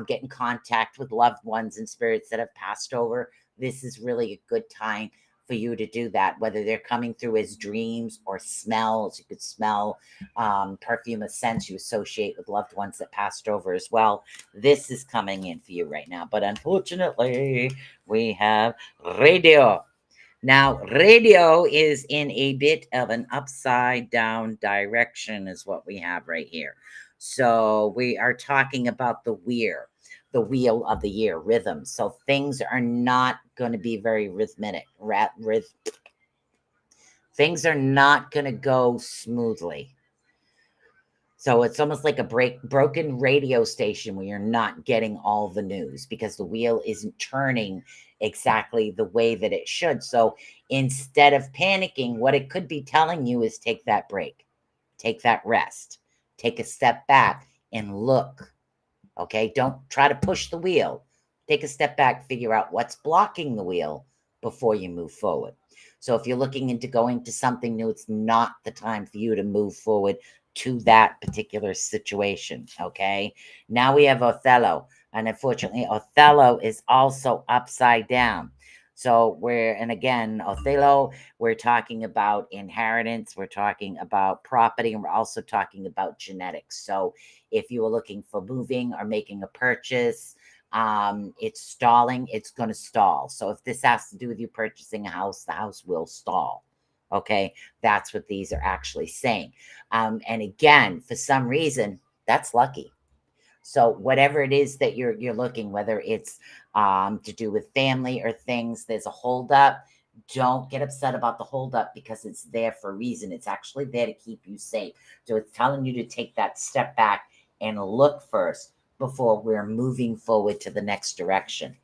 get in contact with loved ones and spirits that have passed over, this is really a good time for you to do that, whether they're coming through as dreams or smells. You could smell perfume, a scent you associate with loved ones that passed over as well. This is coming in for you right now. But unfortunately, we have radio. Now, radio is in a bit of an upside down direction, is what we have right here. So we are talking about the wheel of the year, rhythm. So things are not going to be very rhythmic. Things are not going to go smoothly. So it's almost like a broken radio station where you're not getting all the news because the wheel isn't turning exactly the way that it should. So instead of panicking, what it could be telling you is take that break, take that rest, take a step back and look. Okay, don't try to push the wheel. Take a step back, figure out what's blocking the wheel before you move forward. So if you're looking into going to something new, it's not the time for you to move forward to that particular situation. Okay, now we have Othello, and unfortunately, Othello is also upside down. So and again, Othello, we're talking about inheritance, we're talking about property, and we're also talking about genetics. So if you are looking for moving or making a purchase, it's stalling, it's going to stall. So if this has to do with you purchasing a house, the house will stall. Okay, that's what these are actually saying. And again, for some reason, that's lucky. So whatever it is that you're looking, whether it's to do with family or things, there's a holdup. Don't get upset about the holdup because it's there for a reason. It's actually there to keep you safe. So it's telling you to take that step back and look first before we're moving forward to the next direction.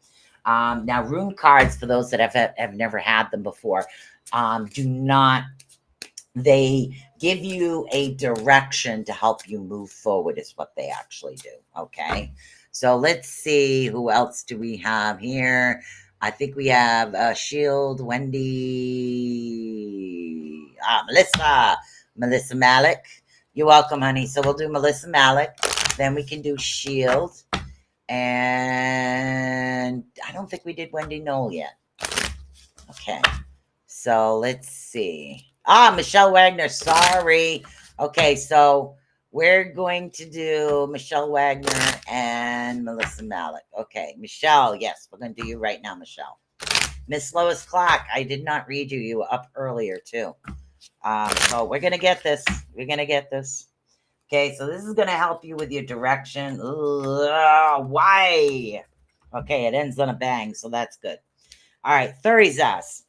Now, rune cards, for those that have never had them before, do not, they give you a direction to help you move forward, is what they actually do. Okay, so let's see, who else do we have here? I think we have Shield, Wendy, Melissa Malik. You're welcome, honey. So we'll do Melissa Malik, then we can do Shield, and I don't think we did Wendy Knoll yet. Okay, so let's see. Michelle Wagner, sorry. Okay, so we're going to do Michelle Wagner and Melissa Malik. Okay, Michelle, yes, we're going to do you right now, Michelle. Miss Lois Clark, I did not read you. You were up earlier, too. So we're going to get this. We're going to get this. Okay, so this is going to help you with your direction. Why? Okay, it ends on a bang, so that's good. All right, Thurizas.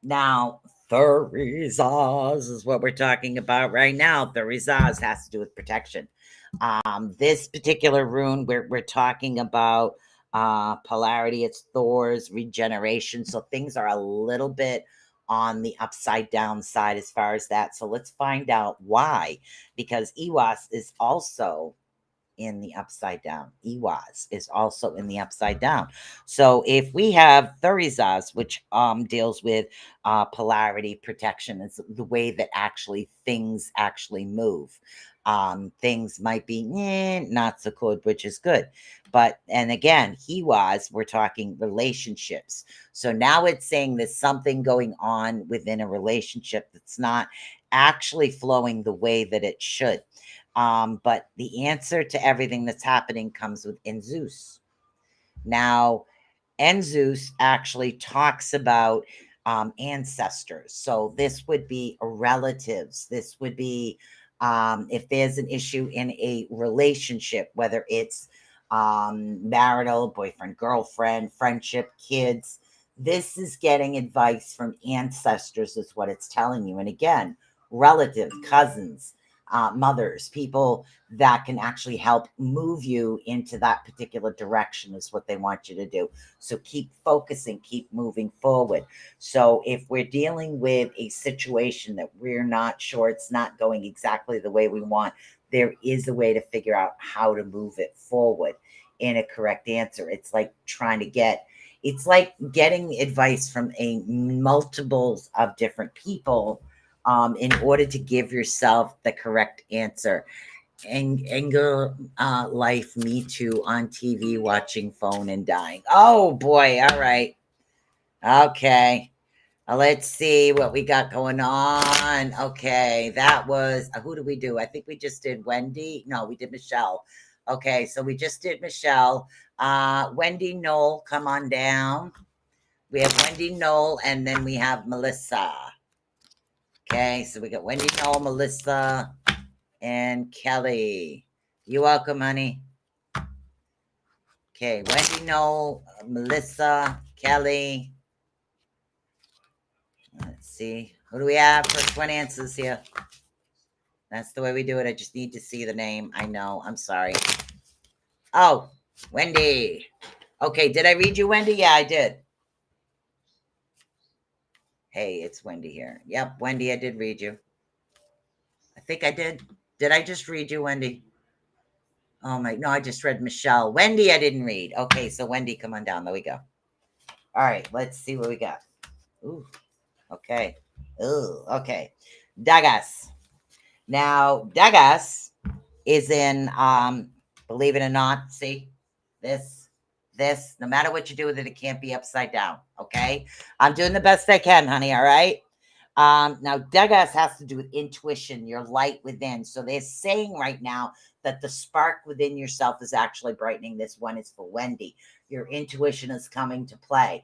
Now, Thurizas is what we're talking about right now. Thurizas has to do with protection. This particular rune, we're talking about polarity. It's Thor's regeneration. So things are a little bit on the upside down side as far as that. So let's find out why. Because Iwas is also in the upside down. Iwas is also in the upside down. So if we have Thurizas, which deals with polarity protection, it's the way that actually things actually move. Things might be not so good, which is good. But, and again, we're talking relationships. So now it's saying there's something going on within a relationship that's not actually flowing the way that it should. But the answer to everything that's happening comes with Enzeus. Now, Enzeus actually talks about ancestors. So this would be relatives. This would be if there's an issue in a relationship, whether it's marital, boyfriend, girlfriend, friendship, kids. This is getting advice from ancestors, is what it's telling you. And again, relatives, cousins, mothers, people that can actually help move you into that particular direction is what they want you to do. So keep focusing, keep moving forward. So if we're dealing with a situation that we're not sure it's not going exactly the way we want, there is a way to figure out how to move it forward in a correct answer. It's like it's like getting advice from a multiples of different people in order to give yourself the correct answer. Anger, life, me too, on TV, watching phone and dying. Oh boy, all right. Okay. Let's see what we got going on. Okay, that was who did we do? I think we just did Wendy. No, we did Michelle. Okay, so we just did Michelle. Wendy, Noel, come on down. We have Wendy, Noel, and then we have Melissa. Okay, so we got Wendy, Noel, Melissa, and Kelly. You're welcome, honey. Okay, Wendy, Noel, Melissa, Kelly. Let's see. Who do we have for 20 answers here? That's the way we do it. I just need to see the name. I know. I'm sorry. Oh, Wendy. Okay, did I read you, Wendy? Yeah, I did. Hey, it's Wendy here. Yep, Wendy, I did read you. I think I did. Did I just read you, Wendy? Oh my, no, I just read Michelle. Wendy, I didn't read. Okay, so Wendy, come on down. There we go. All right, let's see what we got. Ooh, okay. Ooh, okay. Dagas. Now, Dagas is in, believe it or not, see, this, no matter what you do with it, it can't be upside down, okay? I'm doing the best I can, honey, all right? Now, Dagas has to do with intuition, your light within. So they're saying right now that the spark within yourself is actually brightening. This one is for Wendy. Your intuition is coming to play.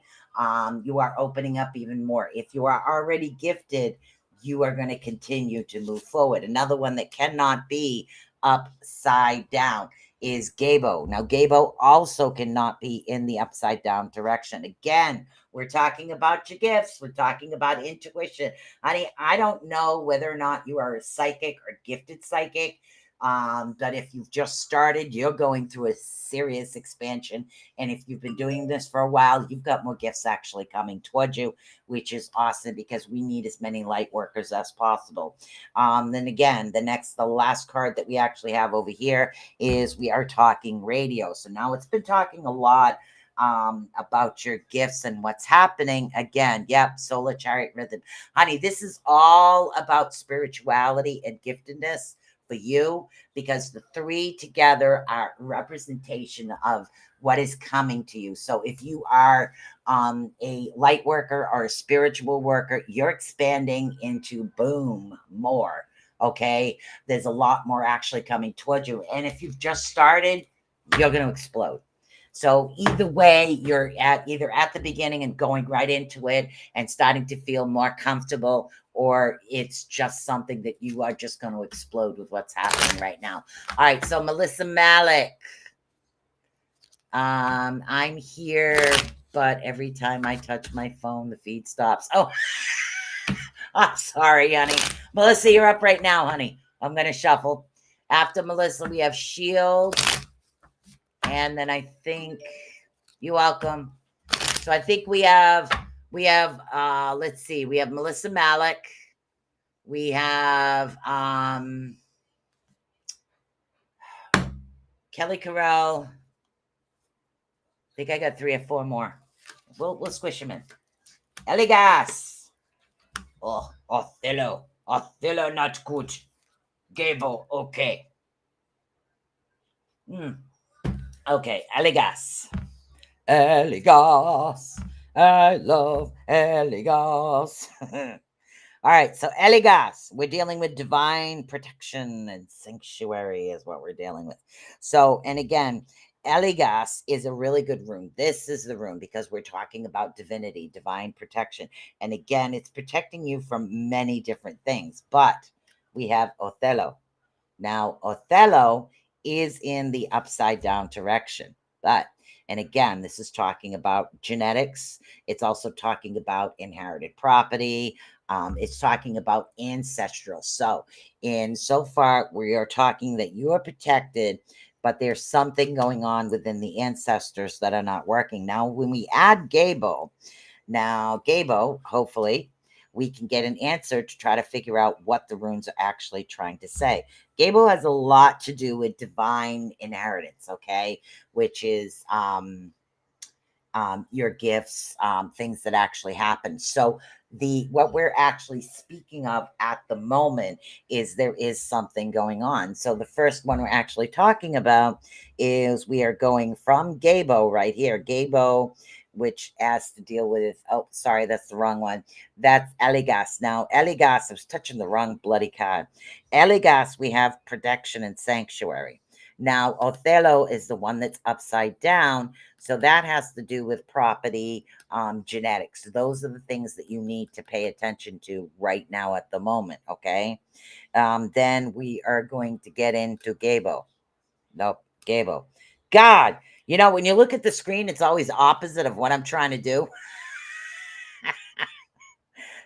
You are opening up even more. If you are already gifted, you are going to continue to move forward. Another one that cannot be upside down is Gabo. Now, Gabo also cannot be in the upside down direction. Again, we're talking about your gifts. We're talking about intuition. Honey, I don't know whether or not you are a psychic or gifted psychic. But if you've just started, you're going through a serious expansion. And if you've been doing this for a while, you've got more gifts actually coming towards you, which is awesome because we need as many light workers as possible. Then again, the last card that we actually have over here is we are talking radio. So now it's been talking a lot about your gifts and what's happening. Again, yep, solar chariot rhythm. Honey, this is all about spirituality and giftedness for you, because the three together are representation of what is coming to you. So if you are a light worker or a spiritual worker, you're expanding into boom more. Okay, there's a lot more actually coming towards you. And if you've just started, you're going to explode. So either way, you're either at the beginning and going right into it and starting to feel more comfortable, or it's just something that you are just going to explode with what's happening right now. All right, so Melissa Malik. I'm here, but every time I touch my phone, the feed stops. Oh, I'm sorry, honey. Melissa, you're up right now, honey. I'm going to shuffle. After Melissa, we have Shield. And then I think, you're welcome. So I think we have, let's see, we have Melissa Malik. We have Kelly Carell. I think I got 3 or 4 more. We'll squish them in. Eligas. Oh, Othello. Othello, not good. Gable, okay. Okay, Eligas. Eligas. I love Eligas. All right, so Eligas, we're dealing with divine protection and sanctuary is what we're dealing with. So, and again, Eligas is a really good rune. This is the rune because we're talking about divinity, divine protection. And again, it's protecting you from many different things. But we have Othello. Now, Othello is in the upside down direction. But, and again, this is talking about genetics. It's also talking about inherited property. It's talking about ancestral. So, so far, we are talking that you are protected, but there's something going on within the ancestors that are not working. Now, when we add Gabo, hopefully, we can get an answer to try to figure out what the runes are actually trying to say. Gabo has a lot to do with divine inheritance, okay, which is your gifts, things that actually happen. So what we're actually speaking of at the moment is there is something going on. So the first one we're actually talking about is we are going from Gabo right here. Gabo, which has to deal with, oh, sorry, that's the wrong one. That's Eligas. Now, Eligas, I was touching the wrong bloody card. Eligas, we have protection and sanctuary. Now, Othello is the one that's upside down. So that has to do with property, genetics. Those are the things that you need to pay attention to right now at the moment, okay? Then we are going to get into Gabo. Nope, Gabo. God, you know, when you look at the screen, it's always opposite of what I'm trying to do.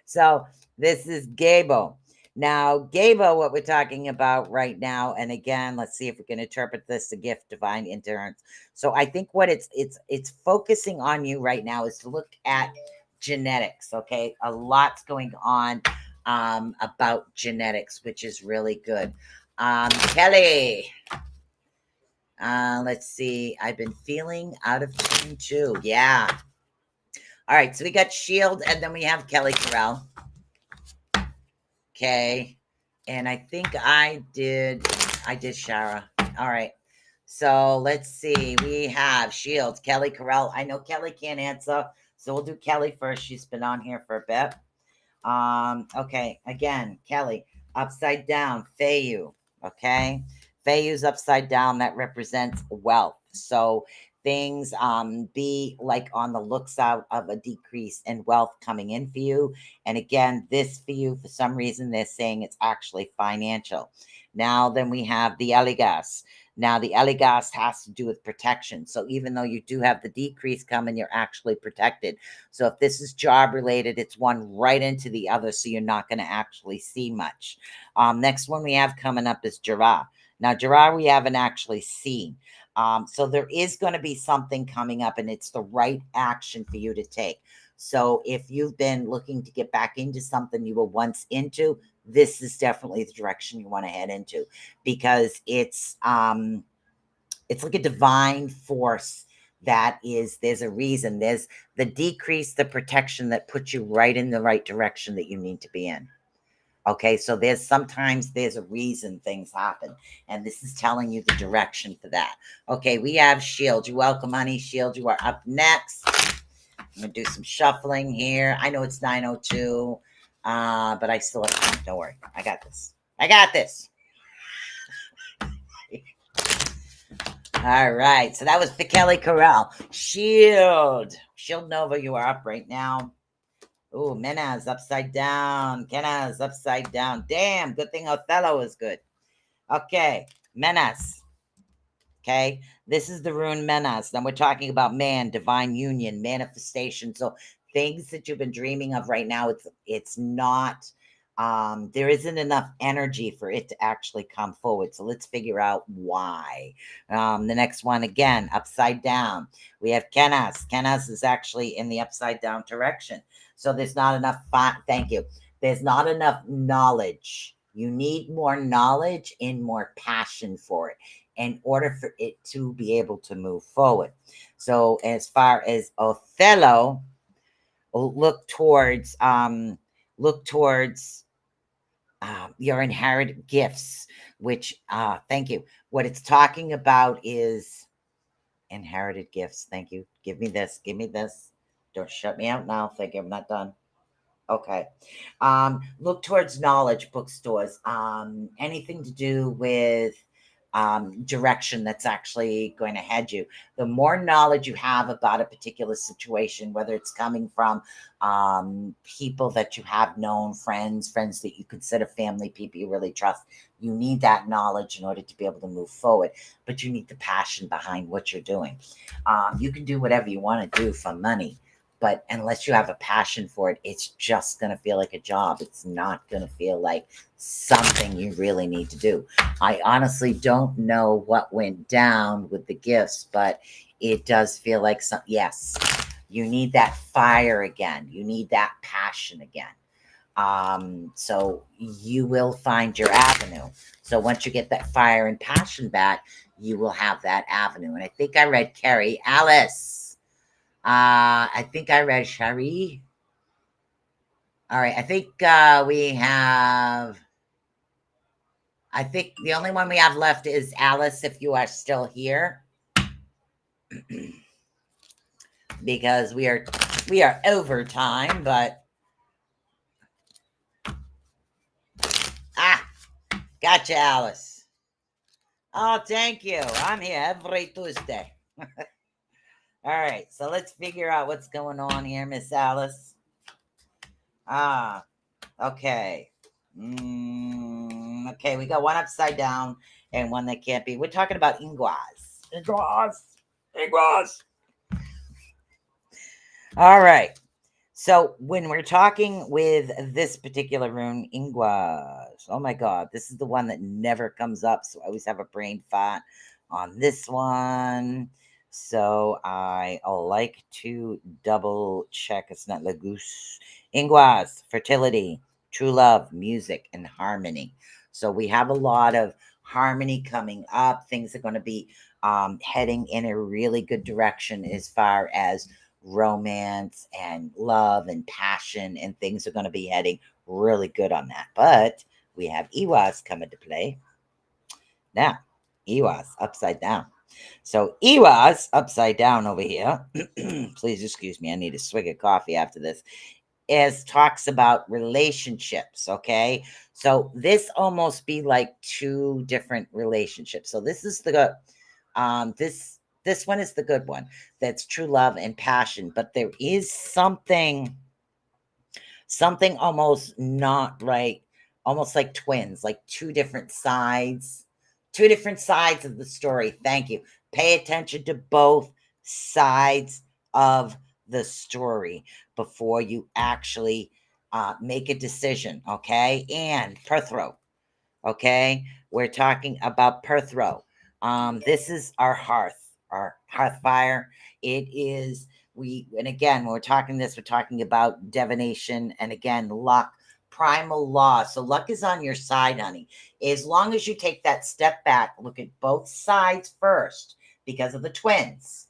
So this is Gabo. Now, Gabo, what we're talking about right now, and again, let's see if we can interpret this: the gift, divine endurance. So I think what it's focusing on you right now is to look at genetics. Okay, a lot's going on about genetics, which is really good. Kelly, let's see. I've been feeling out of tune too. Yeah. All right, so we got Shield, and then we have Kelly Corral. Okay. And I think I did Shara. All right. So let's see. We have Shields, Kelly Corral. I know Kelly can't answer, so we'll do Kelly first. She's been on here for a bit. Okay. Again, Kelly, upside down, Feyu. Okay. Feyu's upside down. That represents wealth. So things be like on the looks out of a decrease in wealth coming in for you. And again, this for you, for some reason, they're saying it's actually financial. Now, then we have the Eligas. Now, the Eligas has to do with protection. So even though you do have the decrease coming, you're actually protected. So if this is job related, it's one right into the other. So you're not going to actually see much. Next one we have coming up is Jara. Now, Jara, we haven't actually seen. So there is going to be something coming up, and it's the right action for you to take. So if you've been looking to get back into something you were once into, this is definitely the direction you want to head into, because it's like a divine force that is, there's a reason. There's the decrease, the protection that puts you right in the right direction that you need to be in. Okay, so sometimes there's a reason things happen, and this is telling you the direction for that. Okay, we have Shield. You're welcome, honey. Shield, you are up next. I'm gonna do some shuffling here. I know it's 9:02, but I still have time. Don't worry, I got this. I got this. All right, so that was for Kelly Corral. Shield Nova, you are up right now. Oh, Mena's upside down. Kenna's upside down. Damn, good thing Othello is good. Okay, Menas. Okay, this is the rune Menas. Then we're talking about man, divine union, manifestation. So things that you've been dreaming of right now, it's not, there isn't enough energy for it to actually come forward. So let's figure out why. The next one, again, upside down. We have Kenas. Kenas is actually in the upside down direction. So there's not enough thank you. There's not enough knowledge. You need more knowledge and more passion for it in order for it to be able to move forward. So as far as Othello, look towards your inherited gifts, which thank you. What it's talking about is inherited gifts. Thank you. Give me this. Give me this. Don't shut me out now. Thank you. I'm not done. Okay. Look towards knowledge bookstores. Anything to do with direction that's actually going to head you. The more knowledge you have about a particular situation, whether it's coming from people that you have known, friends that you consider family, people you really trust, you need that knowledge in order to be able to move forward. But you need the passion behind what you're doing. You can do whatever you want to do for money, but unless you have a passion for it, it's just going to feel like a job. It's not going to feel like something you really need to do. I honestly don't know what went down with the gifts, but it does feel like yes, you need that fire again. You need that passion again. So you will find your avenue. So once you get that fire and passion back, you will have that avenue. And I think I read Carrie. Alice. I think I read Sherry. All right. I think we have. I think the only one we have left is Alice, if you are still here. Because we are over time, but gotcha, Alice. Oh, thank you. I'm here every Tuesday. All right, so let's figure out what's going on here, Miss Alice. Okay. Okay, we got one upside down and one that can't be. We're talking about Ingwas. Ingwas. All right. So when we're talking with this particular rune, Ingwas, oh my God, this is the one that never comes up. So I always have a brain fart on this one. So I like to double check. It's not Lagoose. Ingwas, fertility, true love, music, and harmony. So we have a lot of harmony coming up. Things are going to be heading in a really good direction as far as romance and love and passion, and things are going to be heading really good on that. But we have Iwas come into play. Now, Iwas upside down. So Iwas upside down over here. Please excuse me. I need a swig of coffee after this. Is talks about relationships. Okay. So this almost be like two different relationships. So this is the this one is the good one. That's true love and passion. But there is something almost not right, almost like twins, like two different sides of the story. Thank you. Pay attention to both sides of the story before you actually make a decision. Okay. And Perthrow. Okay. We're talking about Perthrow. This is our hearth fire. It is and again, when we're talking this, we're talking about divination and again, luck, primal law. So luck is on your side, honey. As long as you take that step back, look at both sides first because of the twins,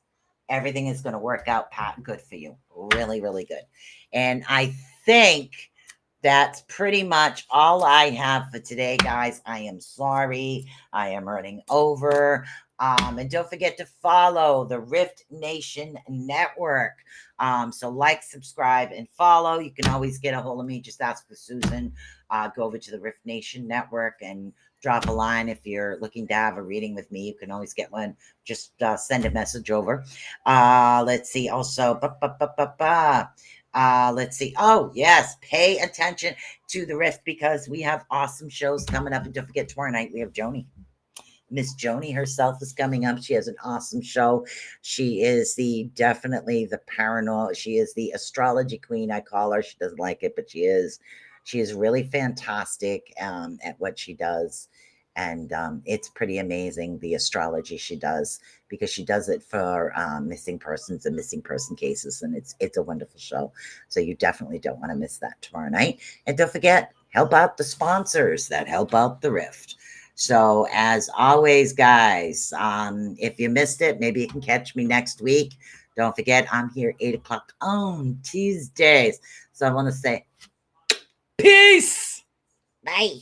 everything is going to work out good for you. Really, really good. And I think that's pretty much all I have for today, guys. I am sorry. I am running over. And don't forget to follow the Rift Nation Network. So like, subscribe, and follow. You can always get a hold of me. Just ask for Susan. Go over to the Rift Nation Network and drop a line. If you're looking to have a reading with me, you can always get one. Just send a message over. Let's see. Also, let's see. Oh, yes. Pay attention to the Rift because we have awesome shows coming up. And don't forget, tomorrow night we have Joni. Miss Joni herself is coming up. She has an awesome show. She is definitely the paranormal. She is the astrology queen, I call her. She doesn't like it, but she is. She is really fantastic at what she does. And it's pretty amazing, the astrology she does, because she does it for missing persons and missing person cases. And it's a wonderful show. So you definitely don't want to miss that tomorrow night. And don't forget, help out the sponsors that help out the Rift. So as always, guys, if you missed it, maybe you can catch me next week. Don't forget, I'm here 8 o'clock on Tuesdays. So I want to say peace. Bye.